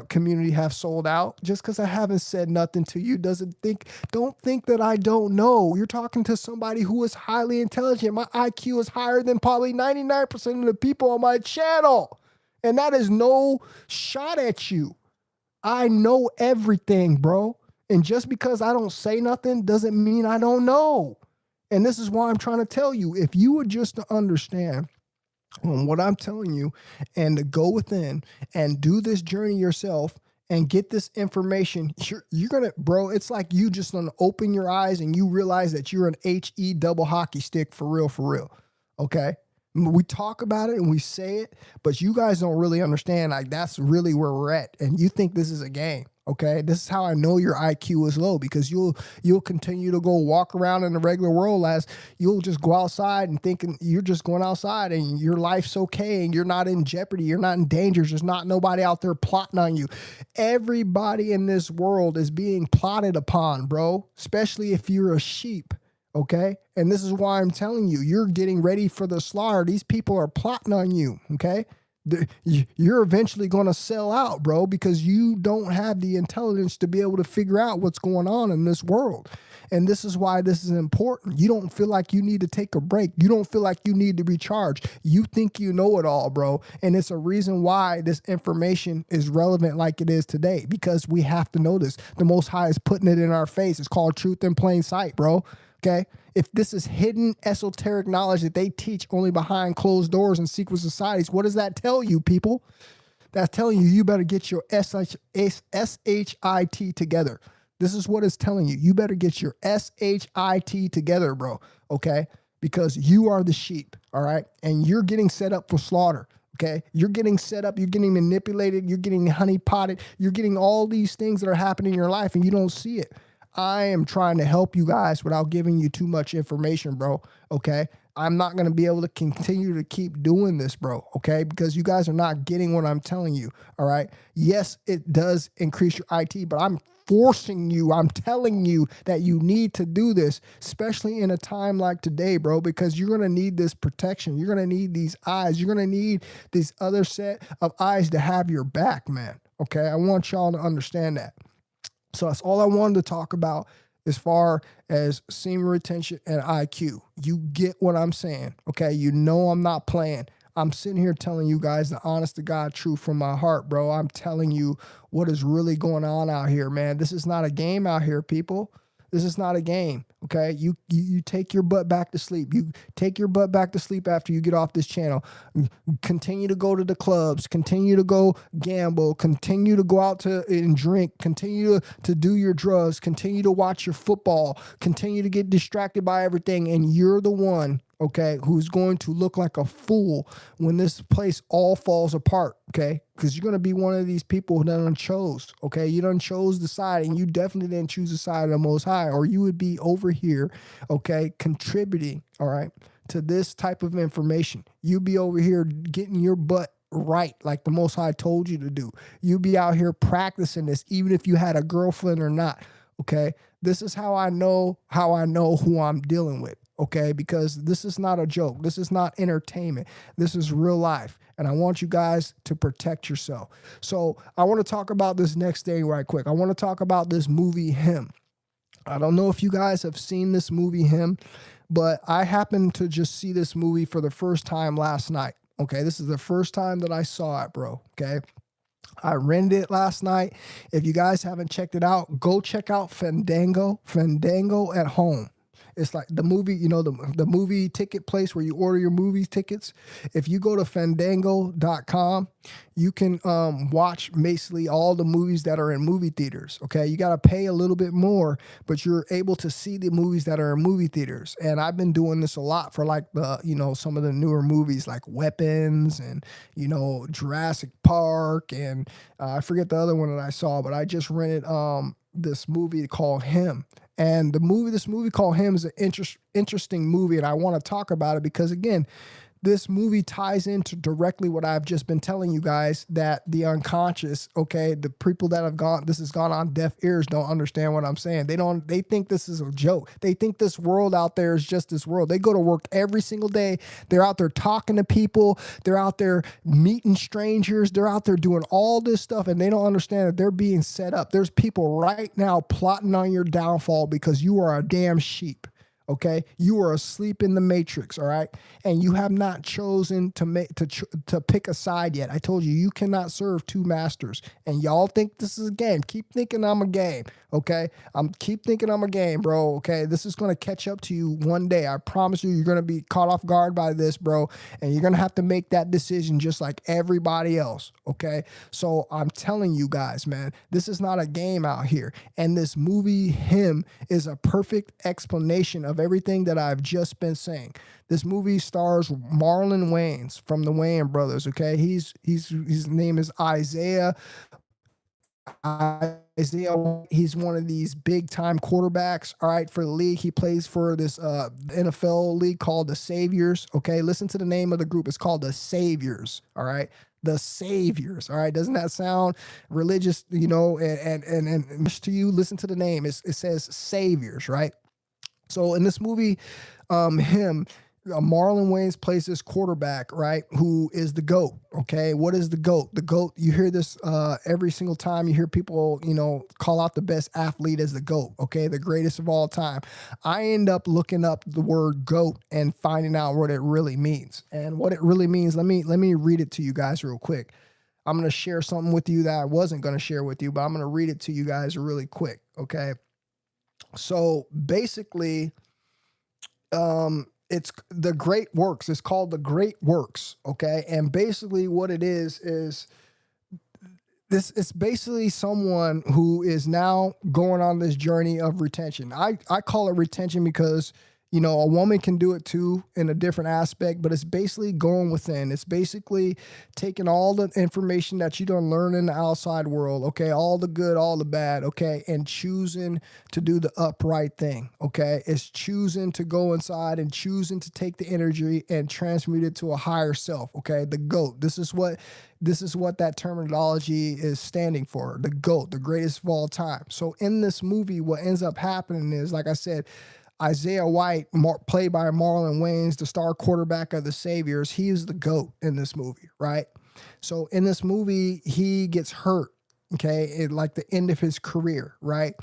community have sold out. Just because I haven't said nothing to you don't think that I don't know. You're talking to somebody who is highly intelligent. My IQ is higher than probably 99% of the people on my channel, and that is no shot at you. I know everything, bro. And just because I don't say nothing doesn't mean I don't know. And this is why I'm trying to tell you, if you were just to understand what I'm telling you and to go within and do this journey yourself and get this information, you're going to, bro, it's like you just gonna open your eyes and you realize that you're an HE double hockey stick for real. Okay? We talk about it and we say it, but you guys don't really understand. Like, that's really where we're at. And you think this is a game. Okay, this is how I know your IQ is low, because you'll continue to go walk around in the regular world as you'll just go outside and thinking you're just going outside and your life's okay and you're not in jeopardy, you're not in danger. There's not nobody out there plotting on you. Everybody in this world is being plotted upon, bro, especially if you're a sheep. Okay. And this is why I'm telling you, you're getting ready for the slaughter. These people are plotting on you. Okay. You're eventually going to sell out, bro, because you don't have the intelligence to be able to figure out what's going on in this world. And this is why this is important. You don't feel like you need to take a break. You don't feel like you need to recharge. You think you know it all, bro. And it's a reason why this information is relevant like it is today, because we have to know this. The Most High is putting it in our face. It's called truth in plain sight, bro. Okay. If this is hidden esoteric knowledge that they teach only behind closed doors in secret societies, what does that tell you, people? That's telling you better get your SHIT together. This is what it's telling you. You better get your SHIT together, bro. Okay? Because you are the sheep, all right? And you're getting set up for slaughter. Okay? You're getting set up, you're getting manipulated, you're getting honey potted, you're getting all these things that are happening in your life and you don't see it. I am trying to help you guys without giving you too much information, bro. Okay. I'm not going to be able to continue to keep doing this, bro. Okay. Because you guys are not getting what I'm telling you. All right. Yes, it does increase your IT, but I'm forcing you. I'm telling you that you need to do this, especially in a time like today, bro, because you're going to need this protection. You're going to need these eyes. You're going to need this other set of eyes to have your back, man. Okay. I want y'all to understand that. So that's all I wanted to talk about as far as semen retention and IQ. You get what I'm saying, okay? You know I'm not playing. I'm sitting here telling you guys the honest to God truth from my heart, bro. I'm telling you what is really going on out here, man. This is not a game out here, people. This is not a game, okay? You take your butt back to sleep. You take your butt back to sleep after you get off this channel. Continue to go to the clubs. Continue to go gamble. Continue to go out to and drink. Continue to do your drugs. Continue to watch your football. Continue to get distracted by everything. And you're the one, okay, who's going to look like a fool when this place all falls apart, okay? Because you're going to be one of these people who done chose, okay? You done chose the side, and you definitely didn't choose the side of the Most High, or you would be over here, okay, contributing, all right, to this type of information. You'd be over here getting your butt right like the Most High told you to do. You'd be out here practicing this, even if you had a girlfriend or not, okay? This is how I know who I'm dealing with. Okay, because this is not a joke. This is not entertainment. This is real life. And I want you guys to protect yourself. So I want to talk about this next thing right quick. I want to talk about this movie, Him. I don't know if you guys have seen this movie, Him, but I happened to just see this movie for the first time last night. Okay, this is the first time that I saw it, bro. Okay. I rented it last night. If you guys haven't checked it out, go check out Fandango at home. It's like the movie, you know, the movie ticket place where you order your movie tickets. If you go to fandango.com, you can watch basically all the movies that are in movie theaters. Okay, you got to pay a little bit more, but you're able to see the movies that are in movie theaters. And I've been doing this a lot for like the, you know, some of the newer movies like Weapons and, you know, Jurassic Park and I forget the other one that I saw, but I just rented this movie called Him. And this movie called Him is an interesting movie, and I want to talk about it because, again, this movie ties into directly what I've just been telling you guys, that the unconscious, okay, the people that this has gone on deaf ears don't understand what I'm saying. They think this is a joke. They think this world out there is just this world. They go to work every single day. They're out there talking to people. They're out there meeting strangers. They're out there doing all this stuff, and they don't understand that they're being set up. There's people right now plotting on your downfall because you are a damn sheep. Okay, you are asleep in the matrix, all right, and you have not chosen to pick a side yet. I told you, you cannot serve two masters, and y'all think this is a game. Keep thinking I'm a game, okay? Keep thinking I'm a game, bro. Okay, this is gonna catch up to you one day. I promise you, you're gonna be caught off guard by this, bro, and you're gonna have to make that decision just like everybody else. Okay, so I'm telling you guys, man, this is not a game out here, and this movie, Him, is a perfect explanation of everything that I've just been saying. This movie stars Marlon Wayans from the Wayans brothers. Okay, his name is Isaiah. He's one of these big time quarterbacks. All right, for the league, he plays for this NFL league called the Saviors. Okay, listen to the name of the group. It's called the Saviors. All right. The Saviors, all right? Doesn't that sound religious, you know, and to you? Listen to the name. It says Saviors, right? So in this movie, Marlon Wayans plays this quarterback, right? Who is the GOAT. Okay. What is the GOAT? The GOAT, you hear this every single time you hear people, call out the best athlete as the GOAT. Okay. The greatest of all time. I end up looking up the word GOAT and finding out what it really means. And what it really means, let me read it to you guys real quick. I'm going to share something with you that I wasn't going to share with you, but I'm going to read it to you guys really quick. Okay. So basically, it's the great works. It's called the great works. Okay. And basically what it is this, it's basically someone who is now going on this journey of retention. I call it retention because, a woman can do it too in a different aspect, but it's basically going within. It's basically taking all the information that you don't learn in the outside world, okay, all the good, all the bad, okay, and choosing to do the upright thing, okay? It's choosing to go inside and choosing to take the energy and transmute it to a higher self, okay? The GOAT. This is what that terminology is standing for, the GOAT, the greatest of all time. So in this movie, what ends up happening is, like I said, Isaiah White, played by Marlon Wayans, the star quarterback of the Saviors, he is the GOAT in this movie, right? So in this movie, he gets hurt, okay, at like the end of his career, right?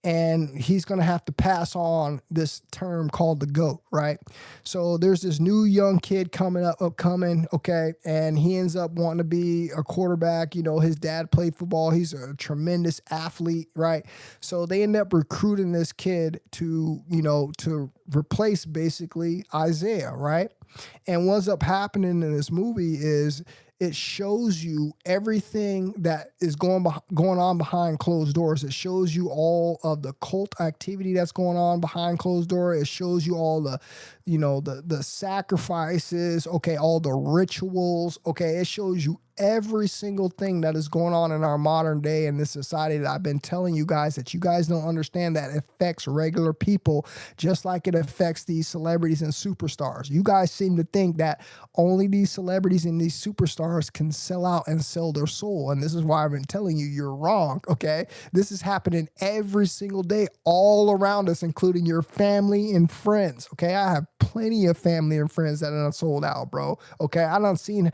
And he's going to have to pass on this term called the GOAT, right? So there's this new young kid upcoming, okay, and he ends up wanting to be a quarterback. His dad played football. He's a tremendous athlete, right? So they end up recruiting this kid to replace basically Isaiah, right? And what's up happening in this movie is it shows you everything that is going on behind closed doors. It shows you all of the cult activity that's going on behind closed doors. It shows you all the, the sacrifices, okay, all the rituals, okay. It shows you every single thing that is going on in our modern day in this society that I've been telling you guys that you guys don't understand, that affects regular people just like it affects these celebrities and superstars. You guys seem to think that only these celebrities and these superstars can sell out and sell their soul. And this is why I've been telling you, you're wrong, okay? This is happening every single day all around us, including your family and friends, okay? I have plenty of family and friends that are sold out, bro, okay? I done seen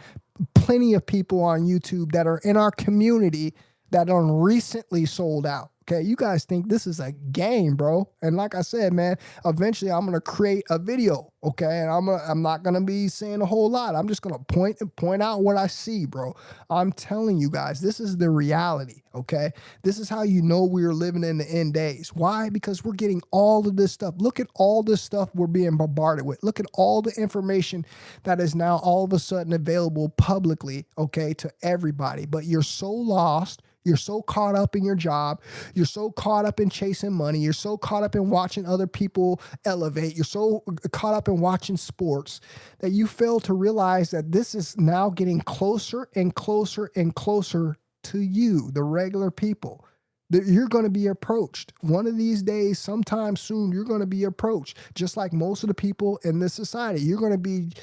plenty of people on YouTube that are in our community that are recently sold out. Okay, you guys think this is a game, bro. And like I said, man, eventually I'm going to create a video, okay? And I'm not going to be saying a whole lot. I'm just going to point out what I see, bro. I'm telling you guys, this is the reality, okay? This is how you know we're living in the end days. Why? Because we're getting all of this stuff. Look at all this stuff we're being bombarded with. Look at all the information that is now all of a sudden available publicly, okay, to everybody. But you're so lost. You're so caught up in your job. You're so caught up in chasing money. You're so caught up in watching other people elevate. You're so caught up in watching sports that you fail to realize that this is now getting closer and closer and closer to you, the regular people. That you're going to be approached. One of these days, sometime soon, you're going to be approached. Just like most of the people in this society, you're going to be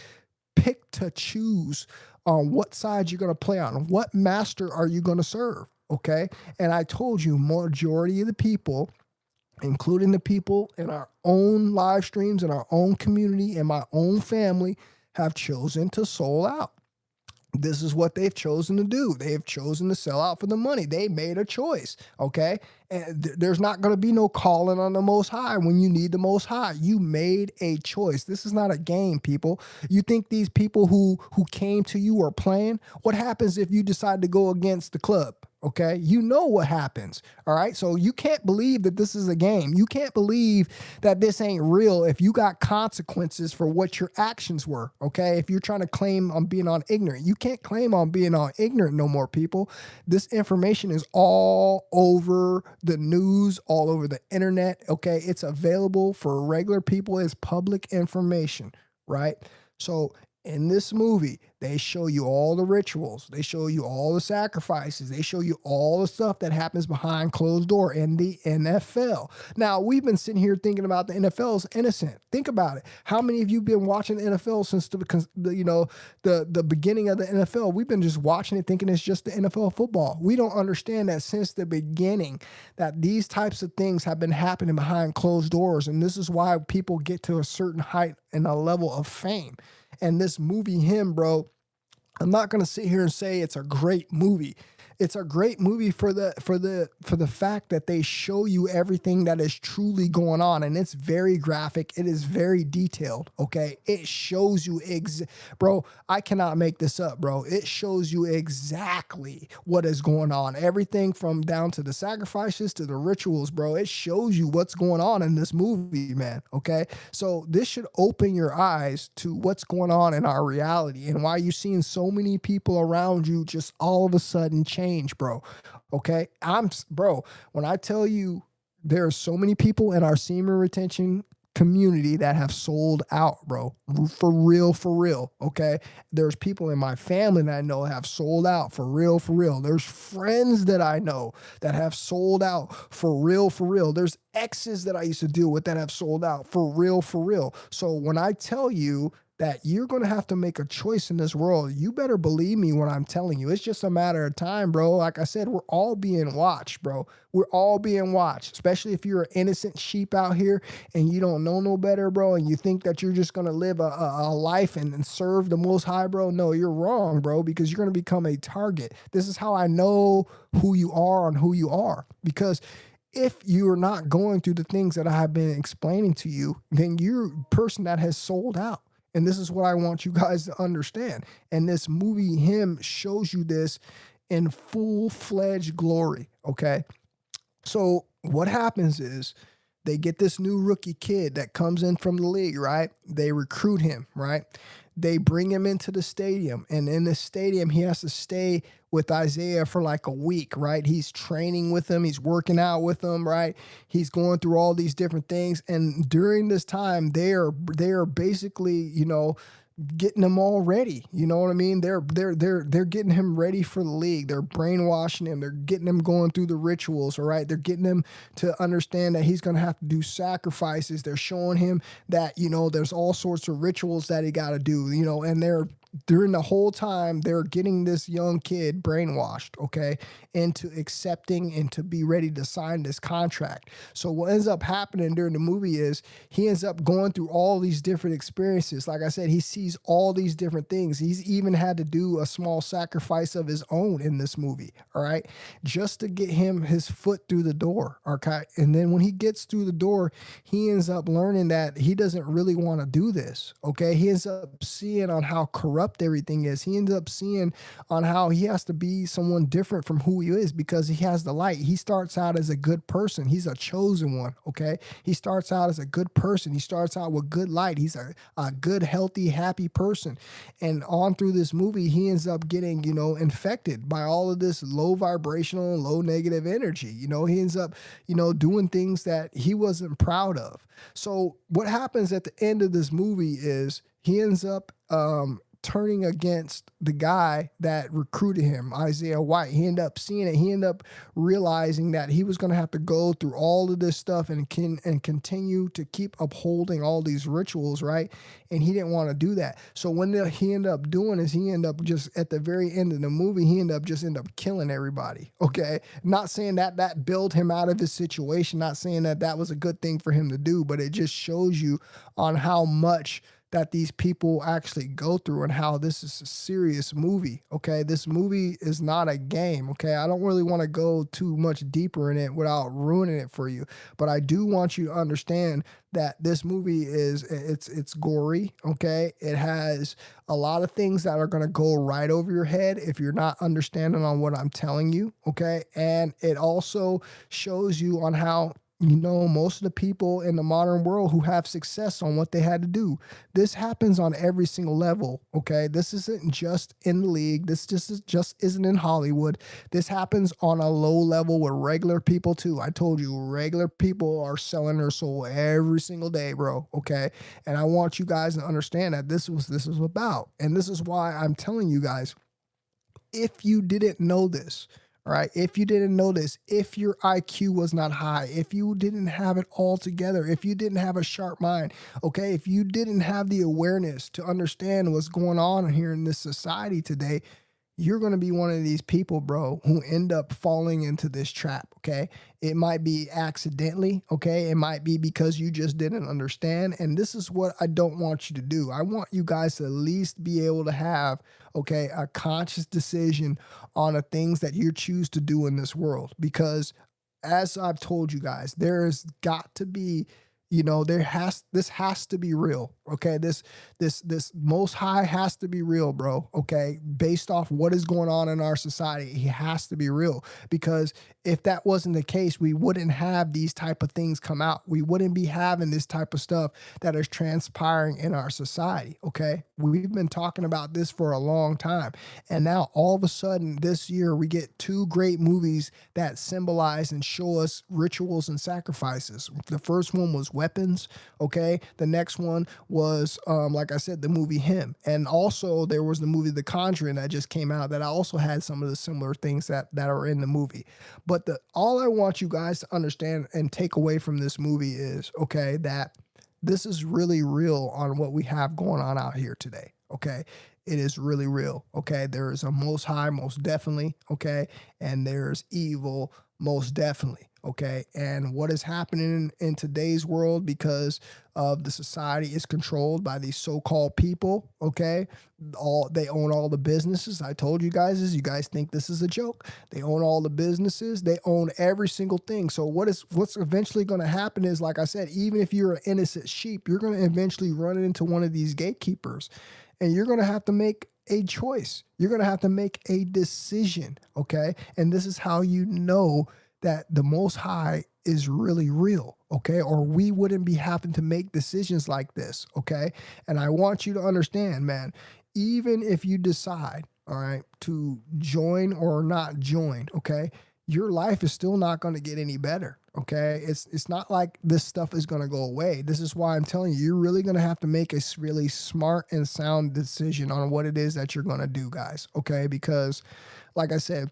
picked to choose on what side you're going to play on. What master are you going to serve? Okay. And I told you, majority of the people, including the people in our own live streams, in our own community, in my own family, have chosen to soul out. This is what they've chosen to do. They have chosen to sell out for the money. They made a choice, okay? And there's not going to be no calling on the Most High when you need the Most High. You made a choice. This is not a game, people. You think these people who came to you are playing? What happens if you decide to go against the club? Okay, you know what happens. All right, so you can't believe that this is a game. You can't believe that this ain't real if you got consequences for what your actions were. Okay, if you're trying to claim on being on ignorant, you can't claim on being on ignorant no more, people. This information is all over the news, all over the internet. Okay, it's available for regular people as public information, right? So in this movie, they show you all the rituals. They show you all the sacrifices. They show you all the stuff that happens behind closed door in the NFL. Now, we've been sitting here thinking about the NFL is innocent. Think about it. How many of you been watching the NFL since the beginning of the NFL? We've been just watching it thinking it's just the NFL football. We don't understand that since the beginning that these types of things have been happening behind closed doors, and this is why people get to a certain height and a level of fame. And this movie, him, bro, I'm not gonna sit here and say it's a great movie. It's a great movie for the fact that they show you everything that is truly going on, and it's very graphic. It is very detailed. Okay, it shows you bro. I cannot make this up, bro. It shows you exactly what is going on. Everything from down to the sacrifices to the rituals, bro. It shows you what's going on in this movie, man. Okay, so this should open your eyes to what's going on in our reality and why you're seeing so many people around you just all of a sudden change, bro. Okay, bro, when I tell you there are so many people in our semen retention community that have sold out, bro, for real. Okay, there's people in my family that I know have sold out for real. There's friends that I know that have sold out for real. There's exes that I used to deal with that have sold out for real. So when I tell you that you're going to have to make a choice in this world, you better believe me when I'm telling you. It's just a matter of time, bro. Like I said, we're all being watched, bro. We're all being watched, especially if you're an innocent sheep out here and you don't know no better, bro, and you think that you're just going to live a life and serve the Most High, bro. No, you're wrong, bro, because you're going to become a target. This is how I know who you are and who you are, because if you're not going through the things that I have been explaining to you, then you're a person that has sold out. And this is what I want you guys to understand. And this movie, him, shows you this in full-fledged glory, okay? So what happens is they get this new rookie kid that comes in from the league, right? They recruit him, right? They bring him into the stadium. And in the stadium, he has to stay with Isaiah for like a week, right? He's training with him. He's working out with him, right? He's going through all these different things. And during this time, they are basically, getting him all ready. You know what I mean? They're getting him ready for the league. They're brainwashing him. They're getting him going through the rituals, all right? They're getting him to understand that he's going to have to do sacrifices. They're showing him that, there's all sorts of rituals that he got to do, and during the whole time, they're getting this young kid brainwashed, okay, into accepting and to be ready to sign this contract. So what ends up happening during the movie is he ends up going through all these different experiences. Like I said, he sees all these different things. He's even had to do a small sacrifice of his own in this movie, all right, just to get him his foot through the door, okay? And then when he gets through the door, he ends up learning that he doesn't really want to do this, okay? He ends up seeing on how corrupt everything is. He ends up seeing on how he has to be someone different from who he is because he has the light. He starts out as a good person. He's a chosen one, okay? He starts out as a good person. He starts out with good light. He's a good, healthy, happy person. And on through this movie, he ends up getting, infected by all of this low vibrational and low negative energy. He ends up, doing things that he wasn't proud of. So what happens at the end of this movie is he ends up turning against the guy that recruited him, Isaiah White. He ended up seeing it. He ended up realizing that he was going to have to go through all of this stuff and continue to keep upholding all these rituals, right? And he didn't want to do that. So when he ended up doing is he ended up just at the very end of the movie, he ended up killing everybody, okay? Not saying that bailed him out of his situation, not saying that was a good thing for him to do, but it just shows you on how much that these people actually go through and how this is a serious movie, okay? This movie is not a game, okay? I don't really want to go too much deeper in it without ruining it for you, but I do want you to understand that this movie it's gory, okay? It has a lot of things that are going to go right over your head if you're not understanding on what I'm telling you, okay? And it also shows you on how most of the people in the modern world who have success on what they had to do. This happens on every single level, okay? This isn't just in the league. This just isn't in Hollywood. This happens on a low level with regular people too. I told you, regular people are selling their soul every single day, bro, okay? And I want you guys to understand that this is about. And this is why I'm telling you guys, if you didn't know this, all right, if you didn't know this, if your IQ was not high, if you didn't have it all together, if you didn't have a sharp mind, okay, if you didn't have the awareness to understand what's going on here in this society today, you're going to be one of these people, bro, who end up falling into this trap, okay? It might be accidentally, okay? It might be because you just didn't understand. And this is what I don't want you to do. I want you guys to at least be able to have, okay, a conscious decision on the things that you choose to do in this world. Because as I've told you guys, there's got to be, this has to be real. Okay. This most high has to be real, bro. Okay. Based off what is going on in our society, he has to be real, because if that wasn't the case, we wouldn't have these type of things come out. We wouldn't be having this type of stuff that is transpiring in our society. Okay. We've been talking about this for a long time. And now all of a sudden this year, we get two great movies that symbolize and show us rituals and sacrifices. The first one was Weapons. Okay. The next one was, like I said, the movie Him. And also there was the movie The Conjuring that just came out that I also had some of the similar things that are in the movie. But all I want you guys to understand and take away from this movie is, okay, that this is really real on what we have going on out here today. Okay. It is really real. Okay. There is a most high, most definitely. Okay. And there's evil, most definitely. Okay. And what is happening in today's world, because of the society is controlled by these so-called people. Okay. They own all the businesses. I told you guys you guys think this is a joke. They own all the businesses. They own every single thing. So what's eventually going to happen is, like I said, even if you're an innocent sheep, you're going to eventually run into one of these gatekeepers, and you're going to have to make a choice. You're going to have to make a decision. Okay. And this is how you know that the Most High is really real, okay? Or we wouldn't be having to make decisions like this, okay? And I want you to understand, man, even if you decide, all right, to join or not join, okay, your life is still not going to get any better, okay? It's not like this stuff is going to go away. This is why I'm telling you, you're really going to have to make a really smart and sound decision on what it is that you're going to do, guys, okay? Because, like I said,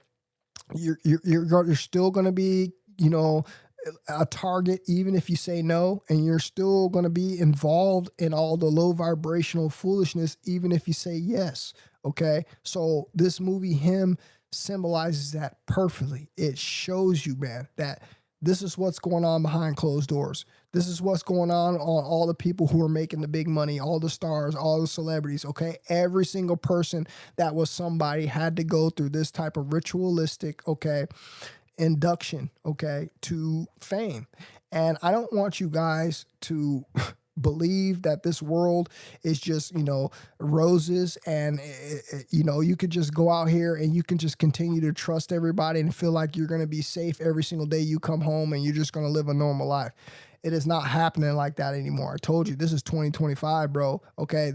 you're still going to be, a target, even if you say no, and you're still going to be involved in all the low vibrational foolishness, even if you say yes. Okay. So this movie, Him, symbolizes that perfectly. It shows you, man, that this is what's going on behind closed doors. This is what's going on all the people who are making the big money, all the stars, all the celebrities, okay? Every single person that was somebody had to go through this type of ritualistic, okay, induction, okay, to fame. And I don't want you guys to believe that this world is just, roses and, you could just go out here and you can just continue to trust everybody and feel like you're going to be safe every single day you come home and you're just going to live a normal life. It is not happening like that anymore. I told you, this is 2025, bro. Okay.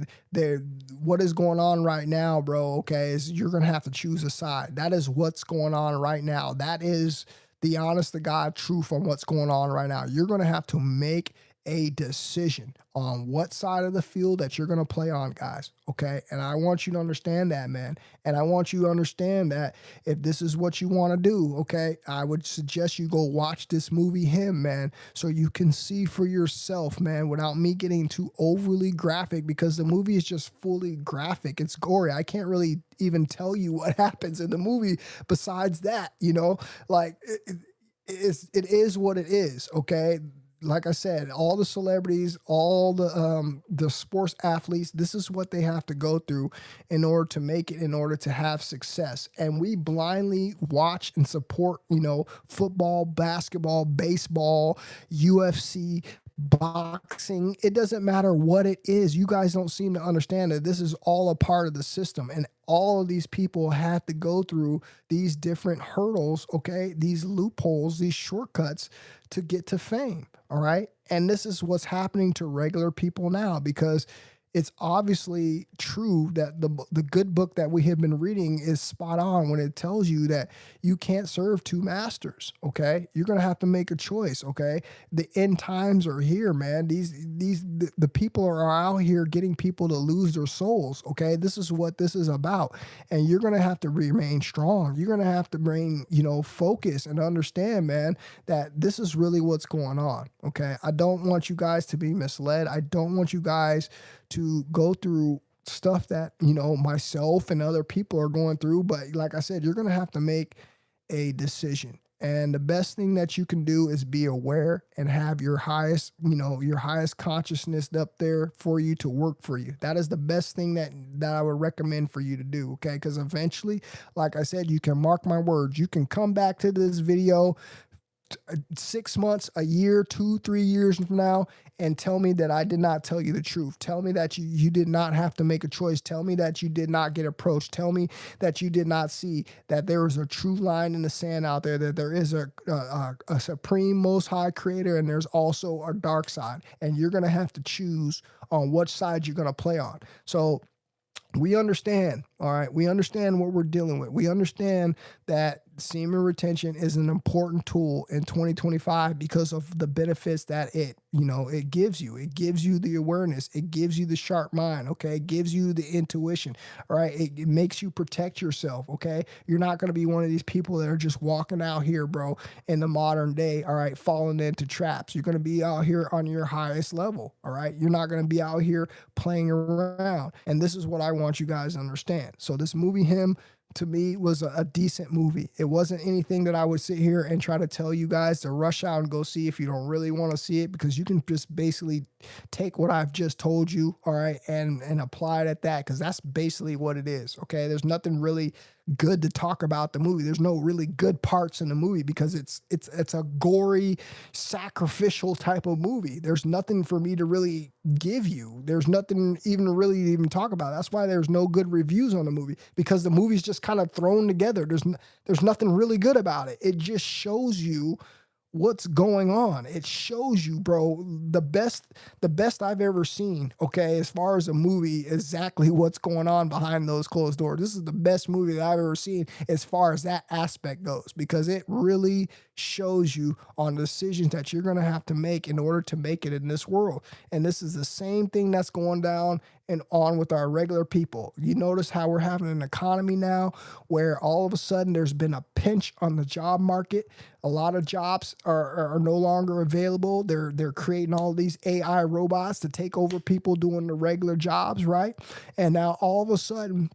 What is going on right now, bro, okay, is you're going to have to choose a side. That is what's going on right now. That is the honest to God truth on what's going on right now. You're going to have to make a decision on what side of the field that you're going to play on, guys. Okay. And I want you to understand that, man. And I want you to understand that if this is what you want to do, okay, I would suggest you go watch this movie, Him, man, so you can see for yourself, man, without me getting too overly graphic, because the movie is just fully graphic. It's gory. I can't really even tell you what happens in the movie besides that, like it is what it is. Okay. Like I said, all the celebrities, all the sports athletes, this is what they have to go through in order to make it, in order to have success. And we blindly watch and support, football, basketball, baseball, UFC, boxing, it doesn't matter what it is. You guys don't seem to understand that this is all a part of the system, and all of these people had to go through these different hurdles, okay, these loopholes, these shortcuts to get to fame. All right. And this is what's happening to regular people now, because it's obviously true that the good book that we have been reading is spot on when it tells you that you can't serve two masters. Okay, you're gonna have to make a choice. Okay, the end times are here, man. The people are out here getting people to lose their souls. Okay, this is what this is about, and you're gonna have to remain strong. You're gonna have to bring focus and understand, man, that this is really what's going on. Okay, I don't want you guys to be misled. I don't want you guys to go through stuff that myself and other people are going through. But like I said, you're going to have to make a decision, and the best thing that you can do is be aware and have your highest consciousness up there for you to work for you. That is the best thing that I would recommend for you to do. Okay, because eventually, like I said, you can mark my words, you can come back to this video 6 months, a year, 2, 3 years from now, and tell me that I did not tell you the truth. Tell me that you did not have to make a choice. Tell me that you did not get approached. Tell me that you did not see that there is a true line in the sand out there, that there is a supreme most high creator, and there's also a dark side, and you're going to have to choose on which side you're going to play on. So we understand, all right? We understand what we're dealing with. We understand that semen retention is an important tool in 2025 because of the benefits that it gives you. It gives you the awareness. It gives you the sharp mind, okay? It gives you the intuition, all right? It makes you protect yourself, okay? You're not going to be one of these people that are just walking out here, bro, in the modern day, all right, falling into traps. You're going to be out here on your highest level, all right? You're not going to be out here playing around. And this is what I want you guys to understand. So this movie, Him, to me, was a decent movie. It wasn't anything that I would sit here and try to tell you guys to rush out and go see if you don't really want to see it, because you can just basically take what I've just told you, all right, and apply it at that, because that's basically what it is, okay? There's nothing really good to talk about the movie. There's no really good parts in the movie because it's a gory, sacrificial type of movie. There's nothing for me to really give you. There's nothing really to even talk about. That's why there's no good reviews on the movie, because the movie's just kind of thrown together. There's nothing really good about it. It just shows you what's going on. It shows you, bro, the best I've ever seen, okay, as far as a movie, exactly what's going on behind those closed doors. This is the best movie that I've ever seen as far as that aspect goes, because it really shows you on decisions that you're going to have to make in order to make it in this world. And this is the same thing that's going down and on with our regular people. You notice how we're having an economy now where all of a sudden there's been a pinch on the job market. A lot of jobs are no longer available. They're creating all these AI robots to take over people doing the regular jobs, right? And now all of a sudden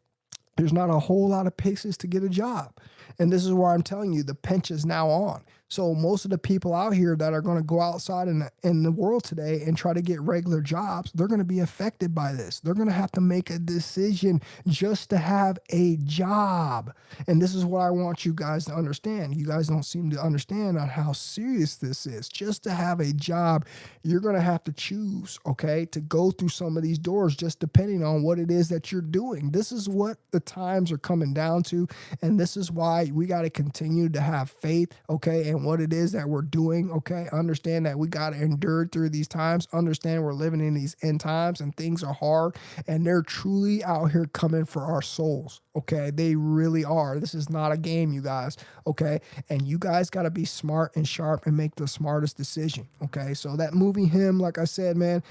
there's not a whole lot of places to get a job. And this is where I'm telling you, the pinch is now on. So most of the people out here that are going to go outside in the world today and try to get regular jobs, they're going to be affected by this. They're going to have to make a decision just to have a job. And this is what I want you guys to understand. You guys don't seem to understand on how serious this is. Just to have a job, you're going to have to choose, okay, to go through some of these doors just depending on what it is that you're doing. This is what the times are coming down to. And this is why we got to continue to have faith, okay, and what it is that we're doing, okay? Understand that we got to endure through these times. Understand we're living in these end times and things are hard, and they're truly out here coming for our souls, okay? They really are. This is not a game, you guys, okay? And you guys got to be smart and sharp and make the smartest decision, okay? So that movie, Him, like I said, man,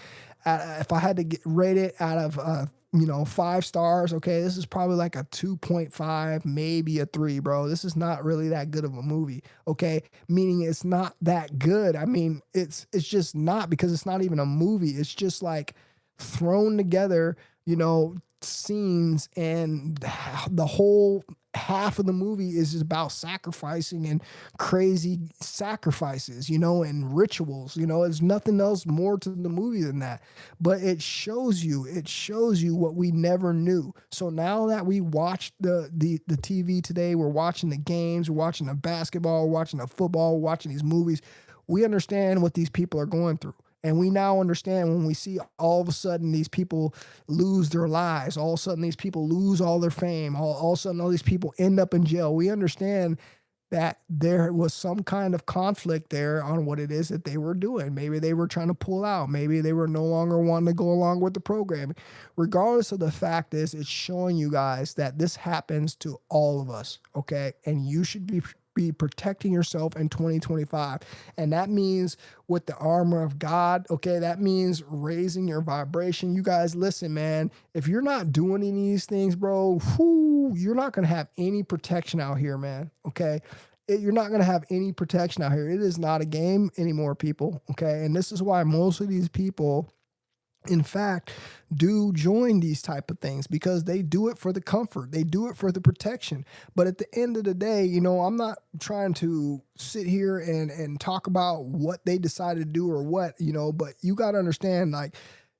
if I had to rate it out of 5 stars, okay, this is probably like a 2.5, maybe a 3, bro. This is not really that good of a movie, okay? Meaning it's not that good. I mean, it's just not, because it's not even a movie. It's just like thrown together, scenes, and the whole half of the movie is just about sacrificing and crazy sacrifices, and rituals. There's nothing else more to the movie than that. But it shows you what we never knew. So now that we watch the TV today, we're watching the games, we're watching the basketball, we're watching the football, we're watching these movies, we understand what these people are going through. And we now understand when we see all of a sudden these people lose their lives, all of a sudden these people lose all their fame, all of a sudden all these people end up in jail. We understand that there was some kind of conflict there on what it is that they were doing. Maybe they were trying to pull out. Maybe they were no longer wanting to go along with the program. Regardless of the fact is, it's showing you guys that this happens to all of us, okay? And you should be protecting yourself in 2025. And that means with the armor of God, okay? That means raising your vibration. You guys, listen, man, if you're not doing any of these things, bro, you're not going to have any protection out here, man, okay? You're not going to have any protection out here. It is not a game anymore, people, okay? And this is why most of these people, in fact, do join these type of things, because they do it for the comfort. They do it for the protection. But at the end of the day, you know, I'm not trying to sit here and talk about what they decided to do or what, you know, but you got to understand, like,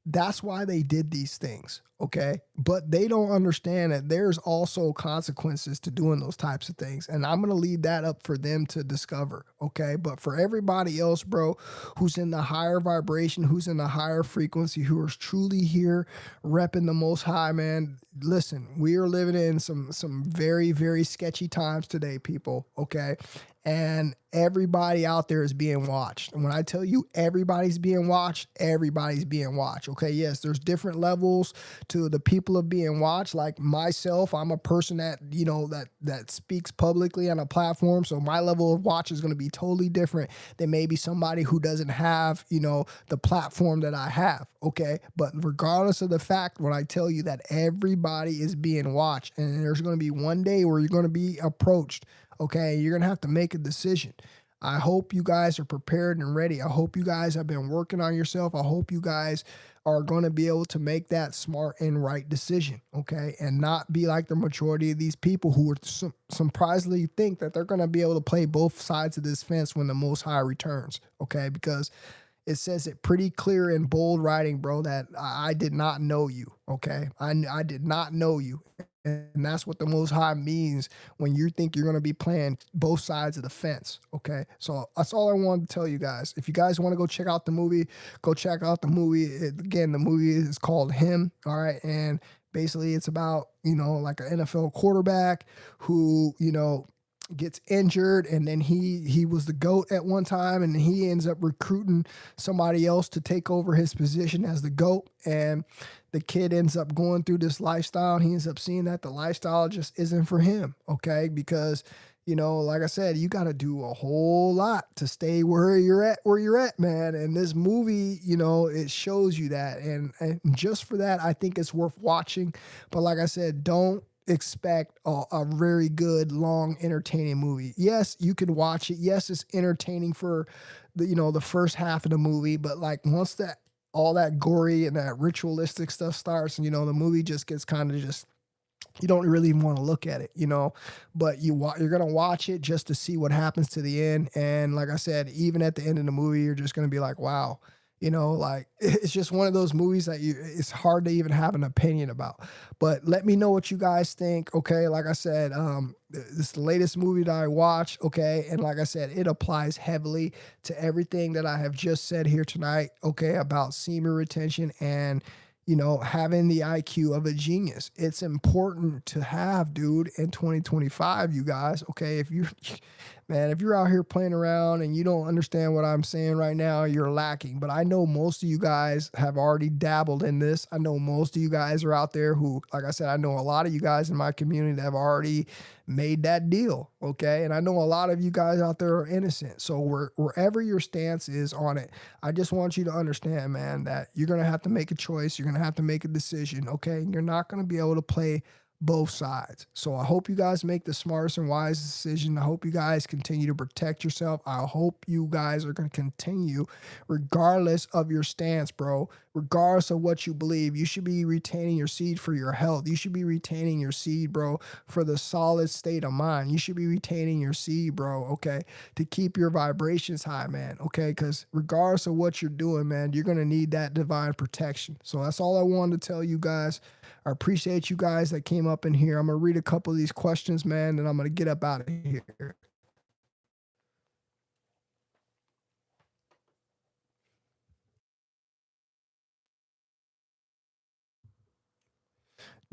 that's why they did these things, okay? But they don't understand that there's also consequences to doing those types of things. And I'm going to leave that up for them to discover, okay? But for everybody else, bro, who's in the higher vibration, who's in the higher frequency, who is truly here repping the Most High, man, listen, we are living in some very, very sketchy times today, people, okay? And everybody out there is being watched. And when I tell you everybody's being watched, everybody's being watched. Okay, yes, there's different levels to the people of being watched. Like myself, I'm a person that, you know, that speaks publicly on a platform. So my level of watch is going to be totally different than maybe somebody who doesn't have, you know, the platform that I have. Okay, but regardless of the fact, when I tell you that everybody is being watched, and there's going to be one day where you're going to be approached. Okay, you're going to have to make a decision. I hope you guys are prepared and ready. I hope you guys have been working on yourself. I hope you guys are going to be able to make that smart and right decision, okay? And not be like the majority of these people who would surprisingly think that they're going to be able to play both sides of this fence when the Most High returns, okay? Because it says it pretty clear in bold writing, bro, that I did not know you, okay? I did not know you. And that's what the Most High means when you think you're going to be playing both sides of the fence, okay? So that's all I wanted to tell you guys. If you guys want to go check out the movie, go check out the movie. Again, the movie is called Him, all right? And basically it's about, you know, like an NFL quarterback who, you know, gets injured, and then he was the GOAT at one time, and he ends up recruiting somebody else to take over his position as the GOAT, and the kid ends up going through this lifestyle, and he ends up seeing that the lifestyle just isn't for him, okay? Because, you know, like I said, you got to do a whole lot to stay where you're at, man. And this movie, you know, it shows you that, and just for that, I think it's worth watching. But like I said, don't expect a very good, long, entertaining movie. Yes, you can watch it. Yes, it's entertaining for the, you know, the first half of the movie, but like once that all that gory and that ritualistic stuff starts, and you know, the movie just gets kind of just, you don't really even want to look at it, you know, but you're going to watch it just to see what happens to the end. And like I said, even at the end of the movie, you're just going to be like, wow. You know, like it's just one of those movies that it's hard to even have an opinion about. But let me know what you guys think. Okay. Like I said, this is the latest movie that I watched. Okay. And like I said, it applies heavily to everything that I have just said here tonight. Okay. About semen retention and, you know, having the IQ of a genius. It's important to have, dude, in 2025, you guys. Okay. If you're out here playing around and you don't understand what I'm saying right now, you're lacking. But I know most of you guys have already dabbled in this. I know most of you guys are out there who, like I said, I know a lot of you guys in my community that have already made that deal, okay? And I know a lot of you guys out there are innocent. So wherever your stance is on it, I just want you to understand, man, that you're going to have to make a choice. You're going to have to make a decision, okay? You're not going to be able to play both sides. So I hope you guys make the smartest and wisest decision. I hope you guys continue to protect yourself. I hope you guys are going to continue regardless of your stance, bro. Regardless of what you believe, you should be retaining your seed for your health. You should be retaining your seed, bro, for the solid state of mind. You should be retaining your seed, bro, okay, to keep your vibrations high, man, okay? Because regardless of what you're doing, man, you're going to need that divine protection. So that's all I wanted to tell you guys. I appreciate you guys that came up in here. I'm going to read a couple of these questions, man, and I'm going to get up out of here.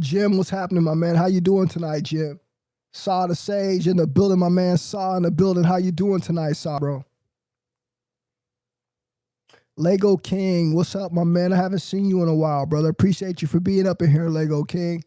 Jim, what's happening, my man? How you doing tonight, Jim? Saw the Sage in the building, my man. Saw in the building. How you doing tonight, Saw, bro? Lego King, what's up, my man? I haven't seen you in a while, brother. Appreciate you for being up in here, Lego King.